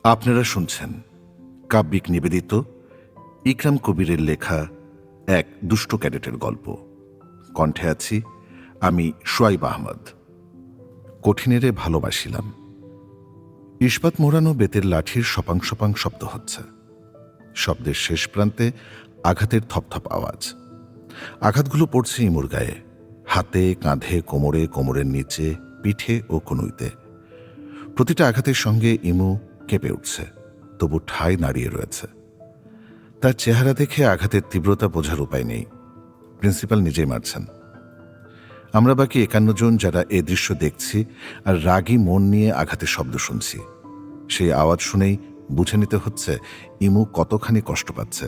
আপনারা শুনছেন কাব্যিক নিবেদিত ইকরাম কবিরের লেখা এক দুষ্ট ক্যাডেটের গল্প। কণ্ঠে আছি আমি শোয়াইব আহমদ। কঠিনেরে ভালোবাসিলাম। ইস্পাত মোড়ানো বেতের লাঠির সপাং সপাং শব্দ হচ্ছে। শব্দের শেষ প্রান্তে আঘাতের থপথপ আওয়াজ। আঘাতগুলো পড়ছে ইমুর গায়ে, হাতে, কাঁধে, কোমরে, কোমরের নিচে, পিঠে ও কনুইতে। প্রতিটা আঘাতের সঙ্গে ইমু কেঁপে উঠছে, তবু ঠায় দাঁড়িয়ে রয়েছে। তার চেহারা দেখে আঘাতের তীব্রতা বোঝার উপায় নেই। প্রিন্সিপাল নিজেই মারছেন। আমরা বাকি 51 জন যারা এ দৃশ্য দেখছি আর রাগী মন নিয়ে আঘাতের শব্দ শুনছি, সেই আওয়াজ শুনেই বুঝে নিতে হচ্ছে ইমু কতখানি কষ্ট পাচ্ছে।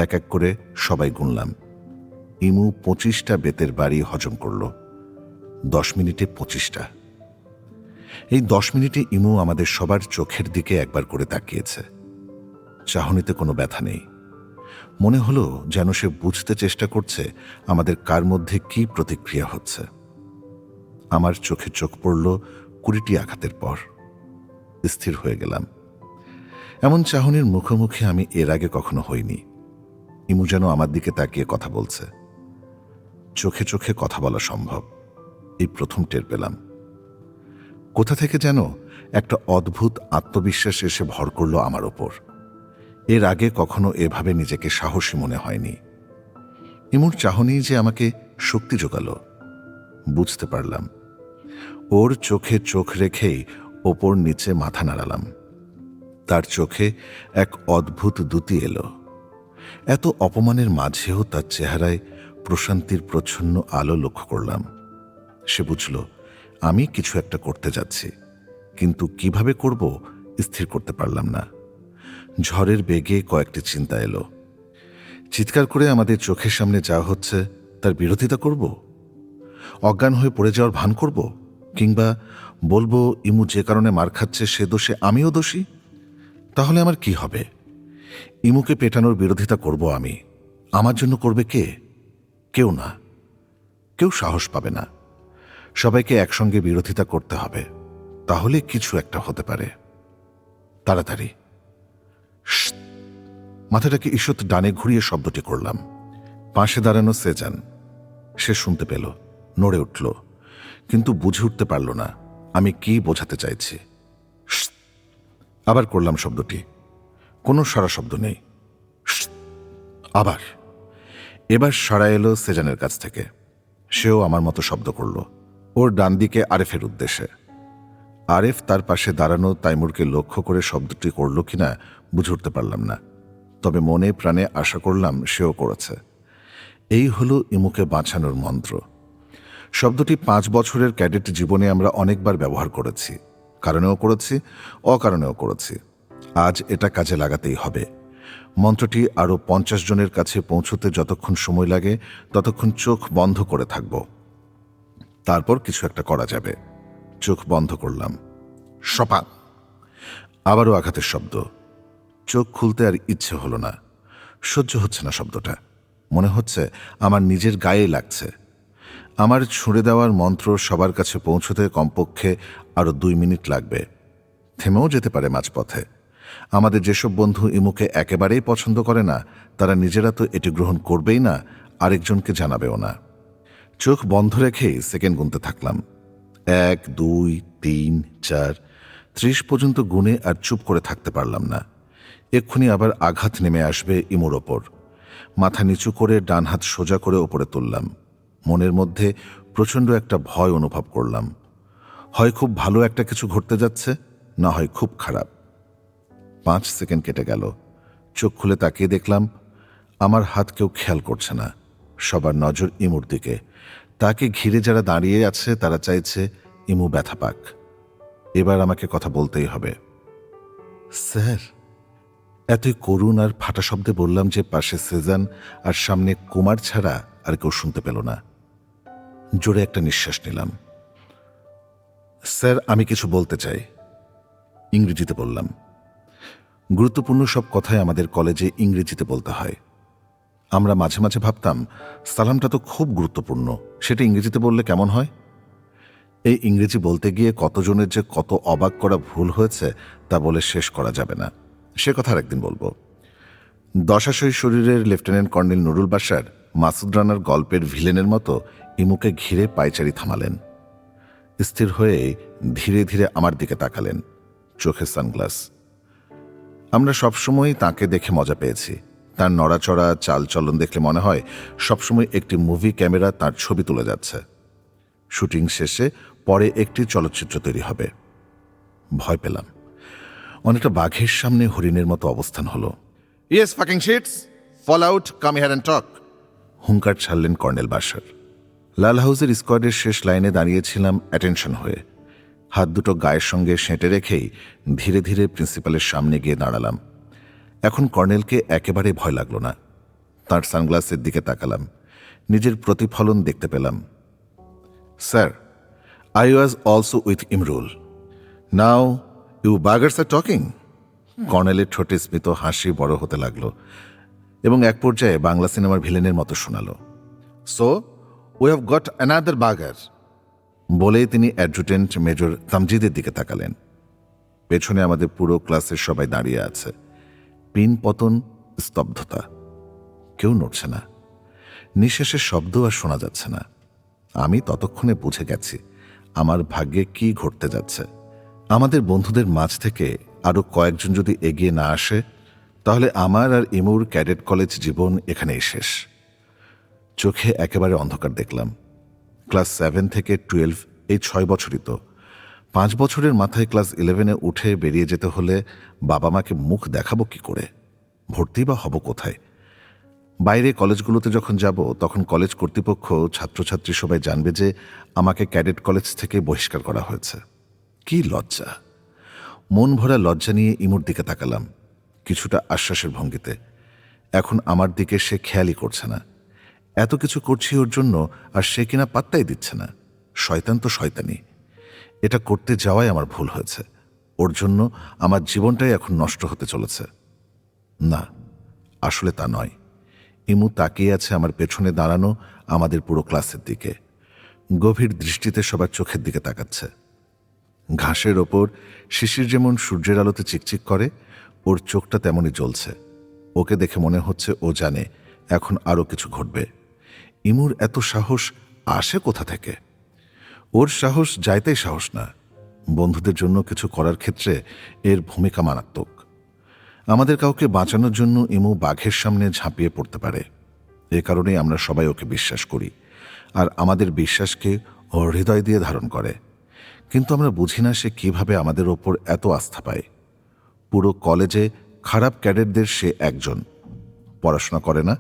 এক এক করে সবাই গুনলাম। ইমু 25টা বেতের বাড়ি হজম করল। 10 মিনিটে 25টা। এই 10 মিনিটে ইমু আমাদের সবার চোখের দিকে একবার করে তাকিয়েছে। চাহনিতে কোনো ব্যথা নেই। মনে হলো যেন সে বুঝতে চেষ্টা করছে আমাদের কার মধ্যে কি প্রতিক্রিয়া হচ্ছে। আমার চোখে চোখ পড়ল 20টি আঘাতের পর। স্থির হয়ে গেলাম। এমন চাহনির মুখোমুখি আমি এর আগে কখনো হইনি। ইমু যেন আমার দিকে তাকিয়ে কথা বলছে। চোখে চোখে কথা বলা সম্ভব, এই প্রথম টের পেলাম। কোথা থেকে যেন একটা অদ্ভুত আত্মবিশ্বাস এসে ভর করল আমার ওপর। এর আগে কখনো এভাবে নিজেকে সাহসী মনে হয়নি। ইমুর চাহনি যে আমাকে শক্তি জোগাল, বুঝতে পারলাম। ওর চোখে চোখ রেখেই ওপর নিচে মাথা নাড়ালাম। তার চোখে এক অদ্ভুত দ্যুতি এলো। এত অপমানের মাঝেও তার চেহারায় প্রশান্তির প্রচ্ছন্ন আলো লক্ষ্য করলাম। সে বুঝল আমি কিছু একটা করতে যাচ্ছি, কিন্তু কিভাবে করব স্থির করতে পারলাম না। ঝড়ের বেগে কয়েকটি চিন্তা এলো। চিৎকার করে আমাদের চোখের সামনে যা হচ্ছে তার বিরোধিতা করব, অজ্ঞান হয়ে পড়ে যাওয়ার ভান করব, কিংবা বলবো ইমু যে কারণে মার খাচ্ছে সে দোষে আমিও দোষী। তাহলে আমার কি হবে? ইমুকে পেটানোর বিরোধিতা করব আমি। আমার জন্য করবে কে? কেউ না। কেউ সাহস পাবে না। সবাইকে একসঙ্গে বিরোধিতা করতে হবে, তাহলে কিছু একটা হতে পারে। তাড়াতাড়ি মাথাটাকে ঈষৎ ডানে ঘুরিয়ে শব্দটি করলাম। পাশে দাঁড়ানো সেজান, সে শুনতে পেল, নড়ে উঠল, কিন্তু বুঝে উঠতে পারল না আমি কি বোঝাতে চাইছি। আবার করলাম শব্দটি, কোনো সারা শব্দ নেই। আবার। এবার সাড়া এলো সেজানের কাছ থেকে। সেও আমার মতো শব্দ করল, ওর ডান দিকে আরেফের উদ্দেশ্যে। আরেফ তার পাশে দাঁড়ানো তাইমুরকে লক্ষ্য করে শব্দটি করল কিনা বুঝে উঠতে পারলাম না, তবে মনে প্রাণে আশা করলাম সেও করেছে। এই হলো ইমুকে বাঁচানোর মন্ত্র। শব্দটি 5 বছরের ক্যাডেট জীবনে আমরা অনেকবার ব্যবহার করেছি, কারণেও করেছি, অকারণেও করেছি। আজ এটা কাজে লাগাতেই হবে। মন্ত্রটি আরও 50 জনের কাছে পৌঁছতে যতক্ষণ সময় লাগে ততক্ষণ চোখ বন্ধ করে থাকব। তারপর কিছু একটা করা যাবে। চোখ বন্ধ করলাম। সপা। আবারও আঘাতের শব্দ। চোখ খুলতে আর ইচ্ছে হলো না। সহ্য হচ্ছে না শব্দটা। মনে হচ্ছে আমার নিজের গায়ে লাগছে। আমার ছুঁড়ে দেওয়ার মন্ত্র সবার কাছে পৌঁছতে কমপক্ষে আরও 2 মিনিট লাগবে। থেমেও যেতে পারে মাঝপথে। আমাদের যেসব বন্ধু ইমুকে একেবারেই পছন্দ করে না, তারা নিজেরা তো এটি গ্রহণ করবেই না, আরেকজনকে জানাবেও না। চোখ বন্ধ রেখেই সেকেন্ড গুনতে থাকলাম। 1, 2, 3, 4, 30 পর্যন্ত গুনে আর চুপ করে থাকতে পারলাম না। এক্ষুনি আবার আঘাত নেমে আসবে ইমুর ওপর। মাথা নিচু করে ডান হাত সোজা করে ওপরে তুললাম। মনের মধ্যে প্রচণ্ড একটা ভয় অনুভব করলাম। হয় খুব ভালো একটা কিছু ঘটতে যাচ্ছে, না হয় খুব খারাপ। 5 সেকেন্ড কেটে গেল। চোখ খুলে তাকিয়ে দেখলাম আমার হাত কেউ খেয়াল করছে না। সবার নজর ইমুর দিকে। তাকে ঘিরে যারা দাঁড়িয়ে আছে তারা চাইছে ইমু ব্যথা পাক। এবার আমাকে কথা বলতেই হবে। স্যার, এতই করুণ আর ফাটা শব্দে বললাম যে পাশে সেজান আর সামনে কুমার ছাড়া আর কেউ শুনতে পেল না। জোরে একটা নিঃশ্বাস নিলাম। স্যার, আমি কিছু বলতে চাই। ইংরেজিতে বললাম। গুরুত্বপূর্ণ সব কথাই আমাদের কলেজে ইংরেজিতে বলতে হয়। আমরা মাঝে মাঝে ভাবতাম সালামটা তো খুব গুরুত্বপূর্ণ, সেটা ইংরেজিতে বললে কেমন হয়। এই ইংরেজি বলতে গিয়ে কতজনের যে কত অবাক করা ভুল হয়েছে তা বলে শেষ করা যাবে না। সে কথা আরেকদিন বলবো। দশাশয়ী শরীরের লেফটেন্যান্ট কর্নেল নুরুল বাশার মাসুদ রানার গল্পের ভিলেনের মতো ইমুকে ঘিরে পায়চারি থামালেন। স্থির হয়ে ধীরে ধীরে আমার দিকে তাকালেন, চোখে সানগ্লাস। আমরা সবসময় তাকে দেখে মজা পেয়েছি। তার নড়াচড়া চালচলন দেখলে মনে হয় সবসময় একটি মুভি ক্যামেরা তার ছবি তুলে যাচ্ছে। শুটিং শেষে পরে একটি চলচ্চিত্র তৈরি হবে। ভয় পেলাম। অনেকটা বাঘের সামনে হরিণের মতো অবস্থান হলো। Yes fucking shits, fall out, come here and talk, হুঙ্কার ছাড়লেন কর্নেল বাশার। লাল হাউসের স্কোয়াডের শেষ লাইনে দাঁড়িয়েছিলাম অ্যাটেনশন হয়ে। হাত দুটো গায়ের সঙ্গে সেঁটে রেখেই ধীরে ধীরে প্রিন্সিপালের সামনে গিয়ে দাঁড়ালাম। এখন কর্নেলকে একেবারে ভয় লাগলো না। তার সানগ্লাসের দিকে তাকালাম, নিজের প্রতিফলন দেখতে পেলাম। Sir, I was also with Imrul. Now you buggers are talking. কর্নেলের ঠোঁটে স্মিত হাসি বড় হতে লাগলো এবং এক পর্যায়ে বাংলা সিনেমার ভিলেনের মতো শোনালো, so we have got another bugger. বলেই তিনি অ্যাডজুটেন্ট মেজর তামজিদের দিকে তাকালেন। পেছনে আমাদের পুরো ক্লাসের সবাই দাঁড়িয়ে আছে। পিন পতন, স্তব্ধতা, কেউ নড়ছে না। নিঃশ্বাসের শব্দ আর শোনা যাচ্ছে না। আমি ততক্ষণে বুঝে গেছি আমার ভাগ্যে কি ঘটতে যাচ্ছে। আমাদের বন্ধুদের মাঝ থেকে আরও কয়েকজন যদি এগিয়ে না আসে, তাহলে আমার আর ইমুর ক্যাডেট কলেজ জীবন এখানেই শেষ। চোখে একেবারে অন্ধকার দেখলাম। ক্লাস 7 থেকে 12 এই 6 বছরই তো। 5 বছরের মাথায় ক্লাস 11-এ উঠে বেরিয়ে যেতে হলে বাবা মাকে মুখ দেখাবো কি করে? ভর্তি বা হব কোথায়? বাইরে কলেজগুলোতে যখন যাব তখন কলেজ কর্তৃপক্ষ, ছাত্রছাত্রী সবাই জানবে যে আমাকে ক্যাডেট কলেজ থেকে বহিষ্কার করা হয়েছে। কি লজ্জা! মন ভরা লজ্জা নিয়ে ইমুর দিকে তাকালাম, কিছুটা আশ্বাসের ভঙ্গিতে। এখন আমার দিকে সে খেয়ালই করছে না। এত কিছু করছি ওর জন্য, আর সে কিনা পাত্তাই দিচ্ছে না। শয়তান তো শয়তানি। এটা করতে যাওয়াই আমার ভুল হয়েছে। ওর জন্য আমার জীবনটাই এখন নষ্ট হতে চলেছে। না, আসলে তা নয়। ইমু তাকিয়ে আছে আমার পেছনে দাঁড়ানো আমাদের পুরো ক্লাসের দিকে। গভীর দৃষ্টিতে সবার চোখের দিকে তাকাচ্ছে। ঘাসের ওপর শিশির যেমন সূর্যের আলোতে চিকচিক করে, ওর চোখটা তেমনই জ্বলছে। ওকে দেখে মনে হচ্ছে ও জানে এখন আরও কিছু ঘটবে। ইমুর এত সাহস আসে কোথা থেকে? ওর সাহস যাইতেই সাহস না। বন্ধুদের জন্য কিছু করার ক্ষেত্রে এর ভূমিকা মারাত্মক। আমাদের কাউকে বাঁচানোর জন্য ইমু বাঘের সামনে ঝাঁপিয়ে পড়তে পারে। এ কারণেই আমরা সবাই ওকে বিশ্বাস করি, আর আমাদের বিশ্বাসকে ও হৃদয় দিয়ে ধারণ করে। কিন্তু আমরা বুঝি না সে কিভাবে আমাদের ওপর এত আস্থা পায়। পুরো কলেজে খারাপ ক্যাডেটদের সে একজন। পড়াশোনা করে না,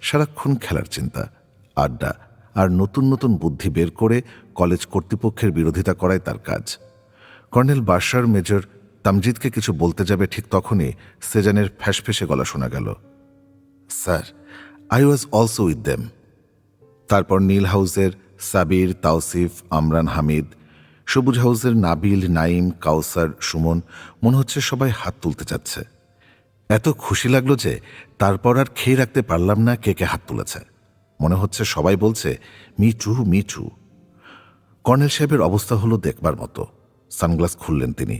সারাক্ষণ খেলার চিন্তা, আড্ডা আর নতুন নতুন বুদ্ধি বের করে কলেজ কর্তৃপক্ষের বিরোধিতা করাই তার কাজ। কর্নেল বাশার মেজর তামজিদকে কিছু বলতে যাবে ঠিক তখনই সেজানের ফ্যাসফেসে গলা শোনা গেল, sir, I was also with them. তারপর নীল হাউসের সাবির, তাওসিফ, আমরান, হামিদ, সবুজ হাউসের নাবিল, নাইম, কাউসার, সুমন, মনে হচ্ছে সবাই হাত তুলতে যাচ্ছে। এত খুশি লাগলো যে তারপর আর খেয়ে রাখতে পারলাম না কে কে হাত তুলেছে। মনে হচ্ছে সবাই বলছে মিঠু মিঠু। কর্নেল সাহেবের অবস্থা হলো দেখবার মতো। সানগ্লাস খুললেন তিনি।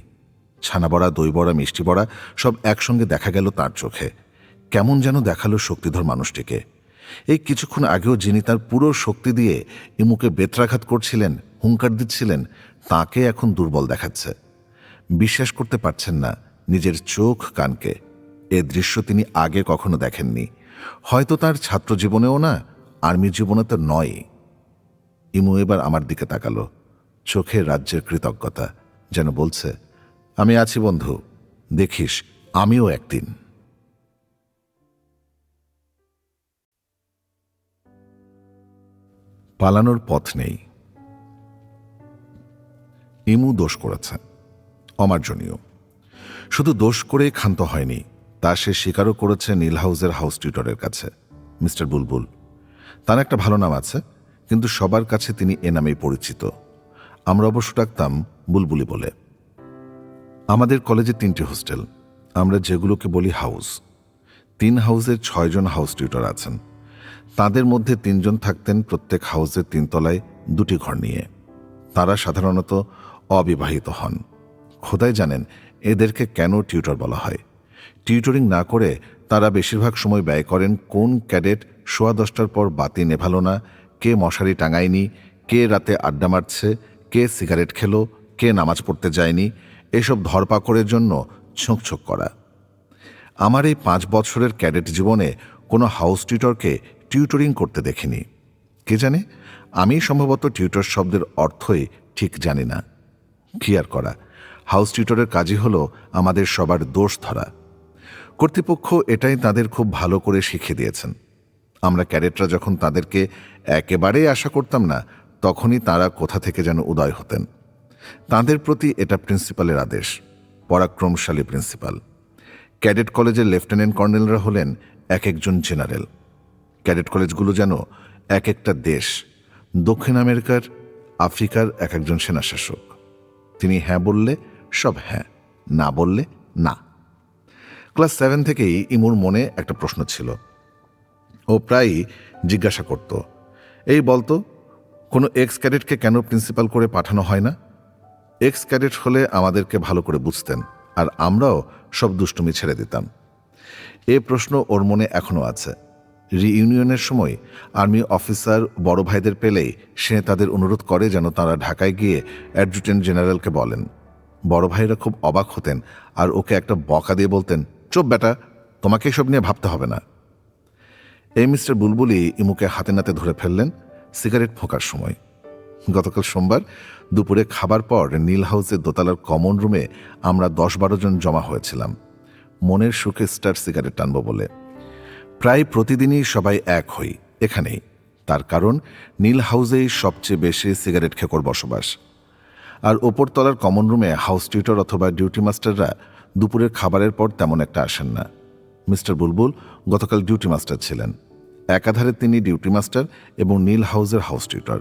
ছানা বড়া, দই বড়া, মিষ্টি বড়া সব একসঙ্গে দেখা গেল তার চোখে। কেমন যেন দেখালো শক্তিধর মানুষটিকে। এই কিছুক্ষণ আগেও যিনি তার পুরো শক্তি দিয়ে ইমুকে বেত্রাঘাত করছিলেন, হুঙ্কার দিচ্ছিলেন, তাকে এখন দুর্বল দেখাচ্ছে। বিশ্বাস করতে পারছেন না নিজের চোখ কানকে। এ দৃশ্য তিনি আগে কখনো দেখেননি। হয়তো তার ছাত্র জীবনেও না, আর্মি জীবনে তো নয়। ইমু এবার আমার দিকে তাকালো, চোখে রাজ্যের কৃতজ্ঞতা, যেন বলছে, আমি আছি বন্ধু, দেখিস আমিও একদিন। পালানোর পথ নেই। ইমু দোষ করেছে, অমার্জনীয়। শুধু দোষ করেই ক্ষান্ত হয়নি, তা সে স্বীকারও করেছে নীল হাউসের হাউস টিউটরের কাছে, মিস্টার বুলবুল। তার একটা ভালো নাম আছে, কিন্তু সবার কাছে তিনি এ নামেই পরিচিত। আমরা অবশ্য ডাকতাম বুলবুলি বলে। আমাদের কলেজে 3টি হোস্টেল, আমরা যেগুলোকে বলি হাউস। 3 হাউসের 6 জন হাউস টিউটর আছেন। তাদের মধ্যে 3 জন থাকতেন প্রত্যেক হাউসের 3 তলায় 2টি ঘর নিয়ে। তারা সাধারণত অবিবাহিত হন। খোদাই জানেন এদেরকে কেন টিউটর বলা হয়। টিউটরিং না করে তারা বেশিরভাগ সময় ব্যয় করেন কোন ক্যাডেট 10:15 পর বাতি নেভালো না, কে মশারি টাঙায়নি, কে রাতে আড্ডা মারছে, কে সিগারেট খেলো, কে নামাজ পড়তে যায়নি, এসব ধরপাকড়ের জন্য ছোঁকছোক করা। আমার এই 5 বছরের ক্যাডেট জীবনে কোনো হাউস টিউটরকে টিউটরিং করতে দেখিনি। কে জানে, আমি সম্ভবত টিউটর শব্দের অর্থই ঠিক জানি না। কি আর করা, হাউস টিউটরের কাজই হলো আমাদের সবার দোষ ধরা। কর্তৃপক্ষ এটাই তাদের খুব ভালো করে শিখিয়ে দিয়েছেন। আমরা ক্যাডেটরা যখন তাদেরকে একেবারেই আশা করতাম না, তখনই তারা কোথা থেকে যেন উদয় হতেন। তাদের প্রতি এটা প্রিন্সিপালের আদেশ, পরাক্রমশালী প্রিন্সিপাল। ক্যাডেট কলেজের লেফটেন্যান্ট কর্নেলরা হলেন এক একজন জেনারেল। ক্যাডেট কলেজগুলো যেন এক একটা দেশ, দক্ষিণ আমেরিকার, আফ্রিকার এক একজন সেনাশাসক। তিনি হ্যাঁ বললে সব হ্যাঁ, না বললে না। ক্লাস 7 থেকেই ইমুর মনে একটা প্রশ্ন ছিল। ও প্রায়ই জিজ্ঞাসা করত, এই বলতো, কোনো এক্স ক্যাডেটকে কেন প্রিন্সিপাল করে পাঠানো হয় না? এক্স ক্যাডেট হলে আমাদেরকে ভালো করে বুঝতেন, আর আমরাও সব দুষ্টুমি ছেড়ে দিতাম। এ প্রশ্ন ওর মনে এখনও আছে। রিইউনিয়নের সময় আর্মি অফিসার বড় ভাইদের পেলেই সে তাদের অনুরোধ করে যেন তারা ঢাকায় গিয়ে অ্যাডজুটেন্ট জেনারেলকে বলেন। বড় ভাইরা খুব অবাক হতেন আর ওকে একটা বকা দিয়ে বলতেন, চুপ বেটা, তোমাকে এসব নিয়ে ভাবতে হবে না। এই মিস্টার বুলবুলি ইমুকে হাতে নাতে ধরে ফেললেন সিগারেট ফোঁকার সময়। গতকাল সোমবার দুপুরে খাবার পর নীল হাউসের দোতলার কমন রুমে আমরা 10-12 জন জমা হয়েছিলাম, মনের সুখে স্টার সিগারেট টানব বলে। প্রায় প্রতিদিনই সবাই এক হই এখানেই, তার কারণ নীল হাউসেই সবচেয়ে বেশি সিগারেট খেকোর বসবাস। আর ওপরতলার কমন রুমে হাউস টিউটর অথবা ডিউটি মাস্টাররা দুপুরের খাবারের পর তেমন একটা আসেন না। মিস্টার বুলবুল গতকাল ডিউটি মাস্টার ছিলেন। একাধারে তিনি ডিউটি মাস্টার এবং নীল হাউসের হাউস টিউটর।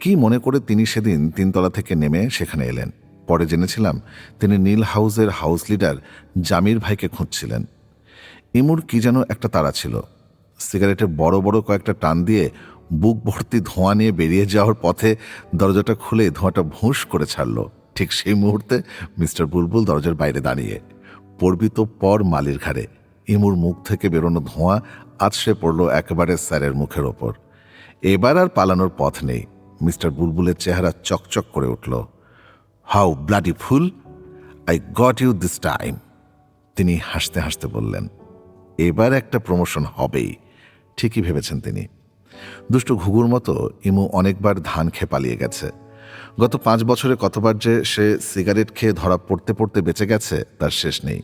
কি মনে করে তিনি সেদিন 3 তলা থেকে নেমে সেখানে এলেন? পরে জেনেছিলাম তিনি নীল হাউসের হাউস লিডার জামির ভাইকে খুঁজছিলেন। ইমুর কি যেন একটা তাড়া ছিল। সিগারেটে বড় বড় কয়েকটা টান দিয়ে বুক ভর্তি ধোঁয়া নিয়ে বেরিয়ে যাওয়ার পথে দরজাটা খুলে ধোঁয়াটা ভুঁস করে ছাড়ল। ঠিক সেই মুহূর্তে মিস্টার বুলবুল দরজার বাইরে দাঁড়িয়ে। পড়বি তো পর মালির ঘাড়ে। ইমুর মুখ থেকে বেরোনো ধোঁয়া আছড়ে পড়ল একেবারে স্যারের মুখের ওপর। এবার আর পালানোর পথ নেই। মিস্টার বুলবুলের চেহারা চকচক করে উঠল। How bloody fool, I got you this time. তিনি হাসতে হাসতে বললেন, এবার একটা প্রমোশন হবেই। ঠিকই ভেবেছেন তিনি। দুষ্ট ঘুঘুর মতো ইমু অনেকবার ধান খেয়ে পালিয়ে গেছে। গত 5 বছরে কতবার যে সে সিগারেট খেয়ে ধরা পড়তে পড়তে বেঁচে গেছে তার শেষ নেই।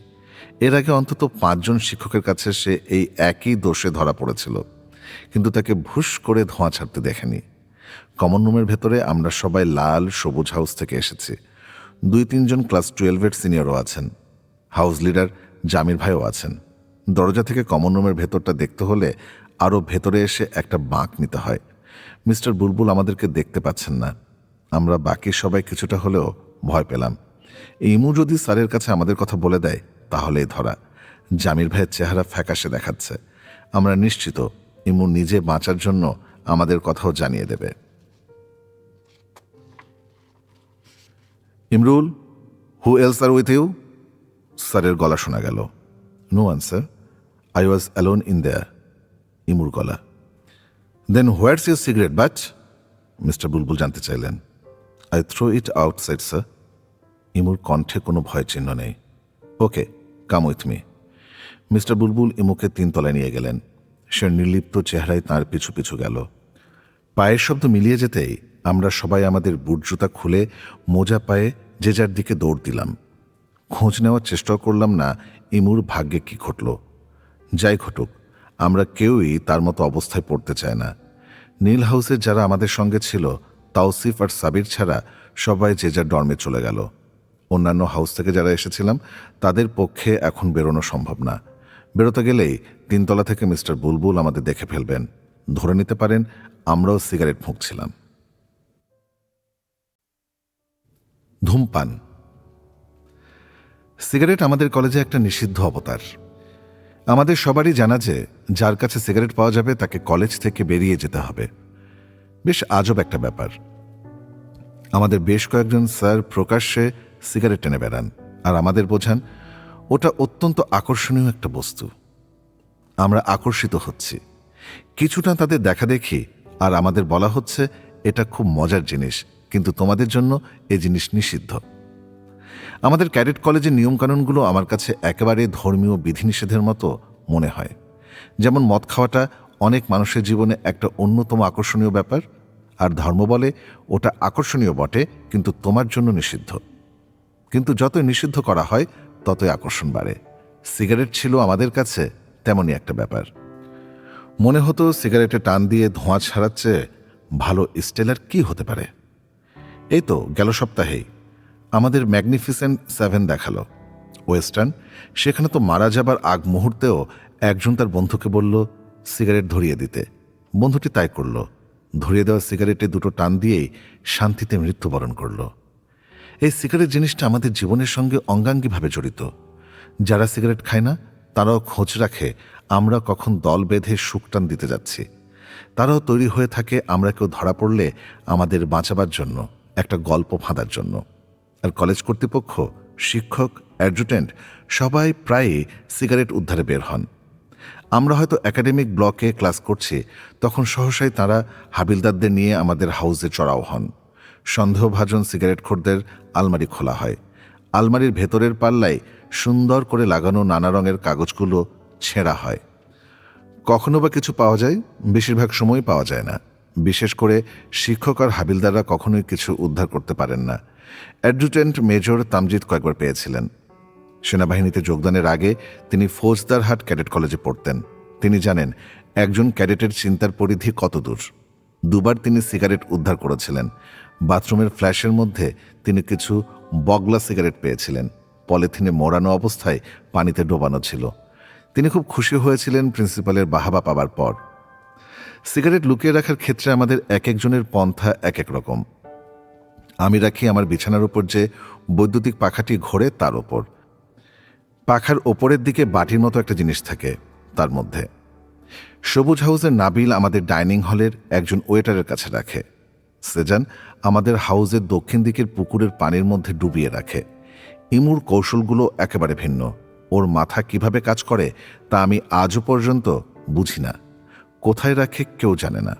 এর আগে অন্তত 5 জন শিক্ষকের কাছে সে এই একই দোষে ধরা পড়েছিল, কিন্তু তাকে ভুস করে ধোঁয়া ছাড়তে দেখেনি। কমন রুমের ভেতরে আমরা সবাই লাল সবুজ হাউস থেকে এসেছি। 2-3 জন ক্লাস 12-এর সিনিয়রও আছেন। হাউস লিডার জামির ভাইও আছেন। দরজা থেকে কমন রুমের ভেতরটা দেখতে হলে আরও ভেতরে এসে একটা বাঁক নিতে হয়। মিস্টার বুলবুল আমাদেরকে দেখতে পাচ্ছেন না। আমরা বাকি সবাই কিছুটা হলেও ভয় পেলাম। ইমু যদি স্যারের কাছে আমাদের কথা বলে দেয় তাহলেই ধরা। জামির ভাইয়ের চেহারা ফ্যাকাশে দেখাচ্ছে। আমরা নিশ্চিত ইমু নিজে বাঁচার জন্য আমাদের কথাও জানিয়ে দেবে। Imrul, who else are with you? স্যারের গলা শোনা গেল। No answer, I was alone in there. ইমুর গলা। Then what's your cigarette butt? Mister Bulbul জানতে চাইলেন। I throw it outside sir. ইমুর কণ্ঠে কোনো ভয় চিহ্ন নেই। Okay, come with me. Mister Bulbul ইমুকে 3 তলায় নিয়ে গেলেন। সে নির্লিপ্ত চেহারায় তাঁর পিছু পিছু গেল। পায়ের শব্দ মিলিয়ে যেতেই আমরা সবাই আমাদের বুট জুতা খুলে মোজা পায়ে যে যার দিকে দৌড় দিলাম। খোঁজ নেওয়ার চেষ্টাও করলাম না ইমুর ভাগ্যে কি ঘটল। যাই ঘটুক, আমরা কেউই তার মতো অবস্থায় পড়তে চায় না। নীল হাউসের যারা আমাদের সঙ্গে ছিল, তাওসিফ আর সাবির ছাড়া সবাই যে যার ডর্মে চলে গেল। অন্যান্য হাউস থেকে যারা এসেছিলাম তাদের পক্ষে এখন বেরোনো সম্ভব না। বেরোতে গেলেই 3 তলা থেকে মিস্টার বুলবুল আমাদের দেখে ফেলবেন। ধরে নিতে পারেন আমরাও সিগারেট ফুঁকছিলাম। ধূমপান। সিগারেট আমাদের কলেজে একটা নিষিদ্ধ অবতার। আমাদের সবারই জানা যে যার কাছে সিগারেট পাওয়া যাবে তাকে কলেজ থেকে বেরিয়ে যেতে হবে। বেশ আজব একটা ব্যাপার। আমাদের বেশ কয়েকজন স্যার প্রকাশ্যে সিগারেট টেনে বেড়ান আর আমাদের বোঝান ওটা অত্যন্ত আকর্ষণীয় একটা বস্তু। আমরা আকর্ষিত হচ্ছি, কিছুটা তাদের দেখা দেখি, আর আমাদের বলা হচ্ছে এটা খুব মজার জিনিস, কিন্তু তোমাদের জন্য এই জিনিস নিষিদ্ধ। আমাদের ক্যাডেট কলেজের নিয়মকানুনগুলো আমার কাছে একেবারে ধর্মীয় বিধিনিষেধের মতো মনে হয়। যেমন মদ খাওয়াটা অনেক মানুষের জীবনে একটা অন্যতম আকর্ষণীয় ব্যাপার, আর ধর্ম বলে ওটা আকর্ষণীয় বটে, কিন্তু তোমার জন্য নিষিদ্ধ। কিন্তু যতই নিষিদ্ধ করা হয় ততই আকর্ষণ বাড়ে। সিগারেট ছিল আমাদের কাছে তেমনই একটা ব্যাপার। মনে হতো সিগারেটে টান দিয়ে ধোঁয়া ছাড়াচ্ছে ভালো স্টেলার কি হতে পারে। এই তো গেল সপ্তাহেই আমাদের ম্যাগনিফিসেন্ট 7 দেখালো ওয়েস্টার্ন। সেখানে তো মারা যাবার আগ মুহূর্তেও একজন তার বন্ধুকে বলল সিগারেট ধরিয়ে দিতে। বন্ধুটি তাই করল। ধরিয়ে দেওয়া সিগারেটে দুটো টান দিয়েই শান্তিতে মৃত্যুবরণ করল। এই সিগারেট জিনিসটা আমাদের জীবনের সঙ্গে অঙ্গাঙ্গিভাবে জড়িত। যারা সিগারেট খায় না তারাও খোঁজ রাখে আমরা কখন দল বেঁধে সুকটান দিতে যাচ্ছি। তারাও তৈরি হয়ে থাকে আমরা কেউ ধরা পড়লে আমাদের বাঁচাবার জন্য, একটা গল্প ফাঁদার জন্য। আর কলেজ কর্তৃপক্ষ, শিক্ষক, অ্যাডজুটেন্ট সবাই প্রায়ই সিগারেট উদ্ধারে বের হন। আমরা হয়তো একাডেমিক ব্লকে ক্লাস করছি, তখন সহসাই তারা হাবিলদারদের নিয়ে আমাদের হাউসে চড়াও হন। সন্দেহভাজন সিগারেটখোরদের আলমারি খোলা হয়। আলমারির ভেতরের পাল্লায় সুন্দর করে লাগানো নানা রঙের কাগজগুলো ছেঁড়া হয়। কখনো বা কিছু পাওয়া যায়, বেশিরভাগ সময় পাওয়া যায় না। বিশেষ করে শিক্ষক আর হাবিলদাররা কখনোই কিছু উদ্ধার করতে পারেন না। অ্যাডজুটেন্ট মেজর তামজিদ কয়েকবার পেয়েছিলেন। সেনাবাহিনীতে যোগদানের আগে তিনি ফৌজদারহাট ক্যাডেট কলেজে পড়তেন। তিনি জানেন একজন ক্যাডেটের চিন্তার পরিধি কত দূর। দুবার তিনি সিগারেট উদ্ধার করেছিলেন। বাথরুমের ফ্ল্যাশের মধ্যে তিনি কিছু বগলা সিগারেট পেয়েছিলেন, পলিথিনে মোড়ানো অবস্থায় পানিতে ডোবানো ছিল। তিনি খুব খুশি হয়েছিলেন প্রিন্সিপালের বাহাবা পাবার পর। সিগারেট লুকিয়ে রাখার ক্ষেত্রে আমাদের এক একজনের পন্থা এক এক রকম। আমি রাখি আমার বিছানার উপর যে বৈদ্যুতিক পাখাটি ঘোরে তার ওপর। পাখার ওপরের দিকে বাটির মতো একটা জিনিস থাকে, তার মধ্যে। সবুজ হাউসের নাবিল আমাদের ডাইনিং হলের একজন ওয়েটারের কাছে রাখে। সেজান আমাদের হাউসের দক্ষিণ দিকের পুকুরের পানির মধ্যে ডুবিয়ে রাখে। ইমুর কৌশলগুলো একেবারে ভিন্ন। ওর মাথা কিভাবে কাজ করে তা আমি আজও পর্যন্ত বুঝি না। কোথায় রাখে কেউ জানে না।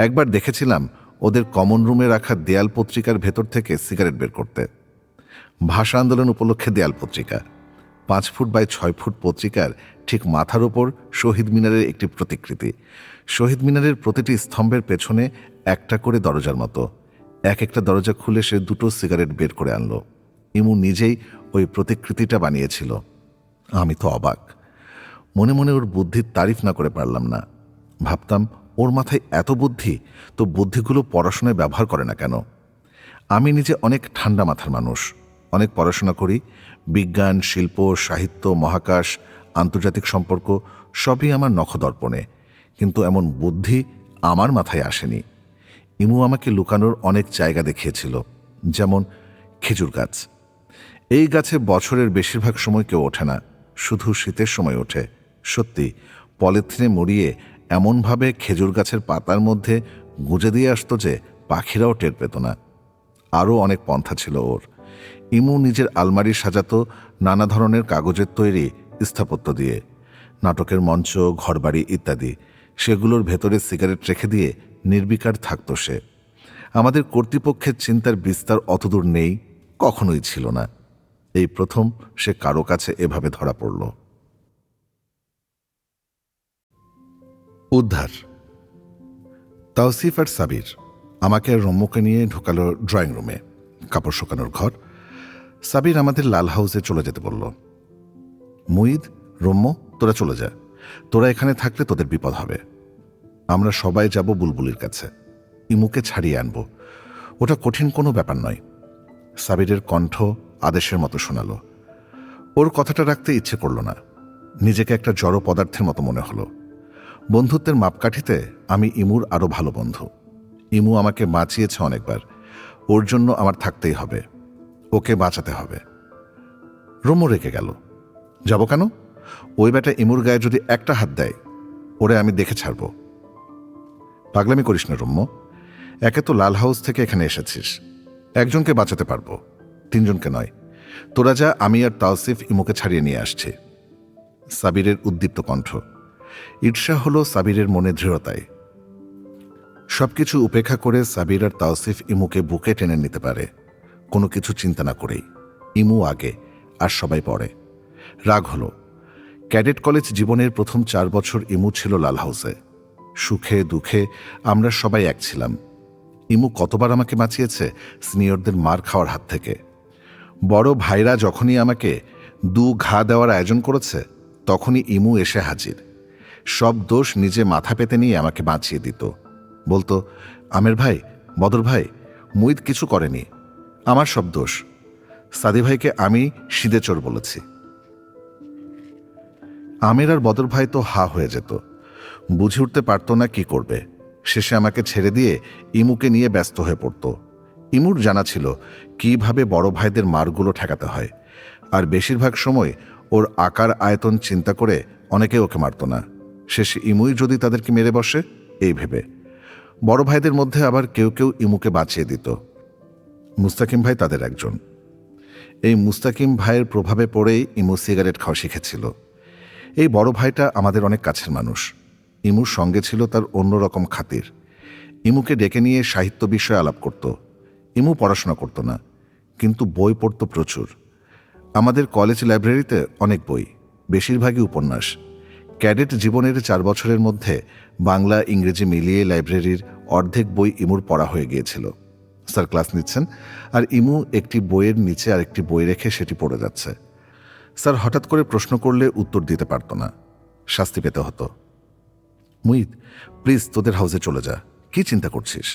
একবার দেখেছিলাম ওদের কমন রুমে রাখা দেয়াল পত্রিকার ভেতর থেকে সিগারেট বের করতে। ভাষা আন্দোলন উপলক্ষে দেয়াল পত্রিকা, 5 ফুট বাই 6 ফুট পত্রিকার ঠিক মাথার ওপর শহীদ মিনারের একটি প্রতিকৃতি। শহীদ মিনারের প্রতিটি স্তম্ভের পেছনে একটা করে দরজার মতো। এক একটা দরজা খুলে সে দুটো সিগারেট বের করে আনলো। ইমু নিজেই ওই প্রতিকৃতিটা বানিয়েছিল। আমি তো অবাক। মনে মনে ওর বুদ্ধির তারিফ না করে পারলাম না। ভাবতাম ওর মাথায় এত বুদ্ধি, তো বুদ্ধিগুলো পড়াশোনায় ব্যবহার করে না কেন? আমি নিজে অনেক ঠান্ডা মাথার মানুষ, অনেক পড়াশোনা করি। বিজ্ঞান, শিল্প, সাহিত্য, মহাকাশ, আন্তর্জাতিক সম্পর্ক সবই আমার নখদর্পণে, কিন্তু এমন বুদ্ধি আমার মাথায় আসেনি। ইমু আমাকে লুকানোর অনেক জায়গা দেখিয়েছিল, যেমন খেজুর গাছ। এই গাছে বছরের বেশিরভাগ সময় কেউ ওঠে না, শুধু শীতের সময় ওঠে। সত্যি, পলিথিনে মুড়িয়ে এমনভাবে খেজুর গাছের পাতার মধ্যে গুঁজে দিয়ে আসতো যে পাখিরাও টের পেত না। আরও অনেক পন্থা ছিল ওর। ইমু নিজের আলমারি সাজাতো নানা ধরনের কাগজের তৈরি স্থাপত্য দিয়ে, নাটকের মঞ্চ, ঘরবাড়ি ইত্যাদি। সেগুলোর ভেতরে সিগারেট রেখে দিয়ে নির্বিকার থাকত সে। আমাদের কর্তৃপক্ষের চিন্তার বিস্তার অতদূর নেই, কখনোই ছিল না। এই প্রথম সে কারো কাছে এভাবে ধরা পড়ল। উদ্ধার। তাওসিফ আর সাবির আমাকে আর রম্যকে নিয়ে ঢোকালো ড্রয়িং রুমে, কাপড় শুকানোর ঘর। সাবির আমাদের লাল হাউসে চলে যেতে বলল। মুইদ, রম্য, তোরা চলে যা। তোরা এখানে থাকলে তোদের বিপদ হবে। আমরা সবাই যাব বুলবুলির কাছে। ইমুকে ছাড়িয়ে আনবো। ওটা কঠিন কোনো ব্যাপার নয়। সাবিরের কণ্ঠ আদেশের মতো শোনালো। ওর কথাটা রাখতে ইচ্ছে করল না। নিজেকে একটা জড় পদার্থের মতো মনে হলো। বন্ধুত্বের মাপকাঠিতে আমি ইমুর আরও ভালো বন্ধু। ইমু আমাকে বাঁচিয়েছে অনেকবার। ওর জন্য আমার থাকতেই হবে, ওকে বাঁচাতে হবে। রম্য রেগে গেল। যাব কেন? ওই বেটা ইমুর গায়ে যদি একটা হাত দেয়, ওরে আমি দেখে ছাড়ব। পাগলামি করিস না রম্য। একে তো লাল হাউস থেকে এখানে এসেছিস, একজনকে বাঁচাতে পারবো, 3 জনকে নয়। তোরা যা, আমি আর তাওসিফ ইমুকে ছাড়িয়ে নিয়ে আসছি। সাবিরের উদ্দীপ্ত কণ্ঠ। ঈর্ষা হলো সাবিরের মনে দৃঢ়তায়। সবকিছু উপেক্ষা করে সাবির আর তাওসিফ ইমুকে বুকে টেনে নিতে পারে, কোনো কিছু চিন্তা না করেই। ইমু আগে আর সবাই পরে। রাগ হলো। ক্যাডেট কলেজ জীবনের প্রথম 4 বছর ইমু ছিল লাল হাউসে। সুখে দুঃখে আমরা সবাই এক ছিলাম। ইমু কতবার আমাকে বাঁচিয়েছে সিনিয়রদের মার খাওয়ার হাত থেকে। বড় ভাইরা যখনই আমাকে 2 ঘা দেওয়ার আয়োজন করেছে, তখনই ইমু এসে হাজির। সব দোষ নিজে মাথা পেতে নিয়ে আমাকে বাঁচিয়ে দিত। বলতো, আমের ভাই, বদর ভাই, মুইদ কিছু করেনি, আমার সব দোষ। সাদি ভাইকে আমি সিদে চোর বলেছি। আমের আর বদর ভাই তো হা হয়ে যেত, বুঝে উঠতে পারত না কি করবে। শেষে আমাকে ছেড়ে দিয়ে ইমুকে নিয়ে ব্যস্ত হয়ে পড়ত। ইমুর জানা ছিল কিভাবে বড় ভাইদের মারগুলো ঠেকাতে হয়, আর বেশিরভাগ সময় ওর আকার আয়তন চিন্তা করে অনেকে ওকে মারত না। শেষে ইমুই যদি তাদেরকে মেরে বসে, এই ভেবে। বড় ভাইদের মধ্যে আবার কেউ কেউ ইমুকে বাঁচিয়ে দিত। মুস্তাকিম ভাই তাদের একজন। এই মুস্তাকিম ভাইয়ের প্রভাবে পড়েই ইমু সিগারেট খাওয়া শিখেছিল। এই বড় ভাইটা আমাদের অনেক কাছের মানুষ। ইমুর সঙ্গে ছিল তার অন্যরকম খাতির। ইমুকে ডেকে নিয়ে সাহিত্য বিষয়ে আলাপ করত। ইমু পড়াশোনা করত না, কিন্তু বই পড়ত প্রচুর। আমাদের কলেজ লাইব্রেরিতে অনেক বই, বেশিরভাগই উপন্যাস। ক্যাডেট জীবনের 4 বছরের মধ্যে বাংলা ইংরেজি মিলিয়ে লাইব্রেরির অর্ধেক বই ইমুর পড়া হয়ে গিয়েছিল। স্যার ক্লাস নিচ্ছেন আর ইমু একটি বইয়ের নিচে আরেকটি বই রেখে সেটি পড়ে যাচ্ছে। স্যার হঠাৎ করে প্রশ্ন করলে উত্তর দিতে পারত না, শাস্তি পেতে হতো। মুইদ, প্লিজ তোদের হাউসে চলে যা, কি চিন্তা করছিস?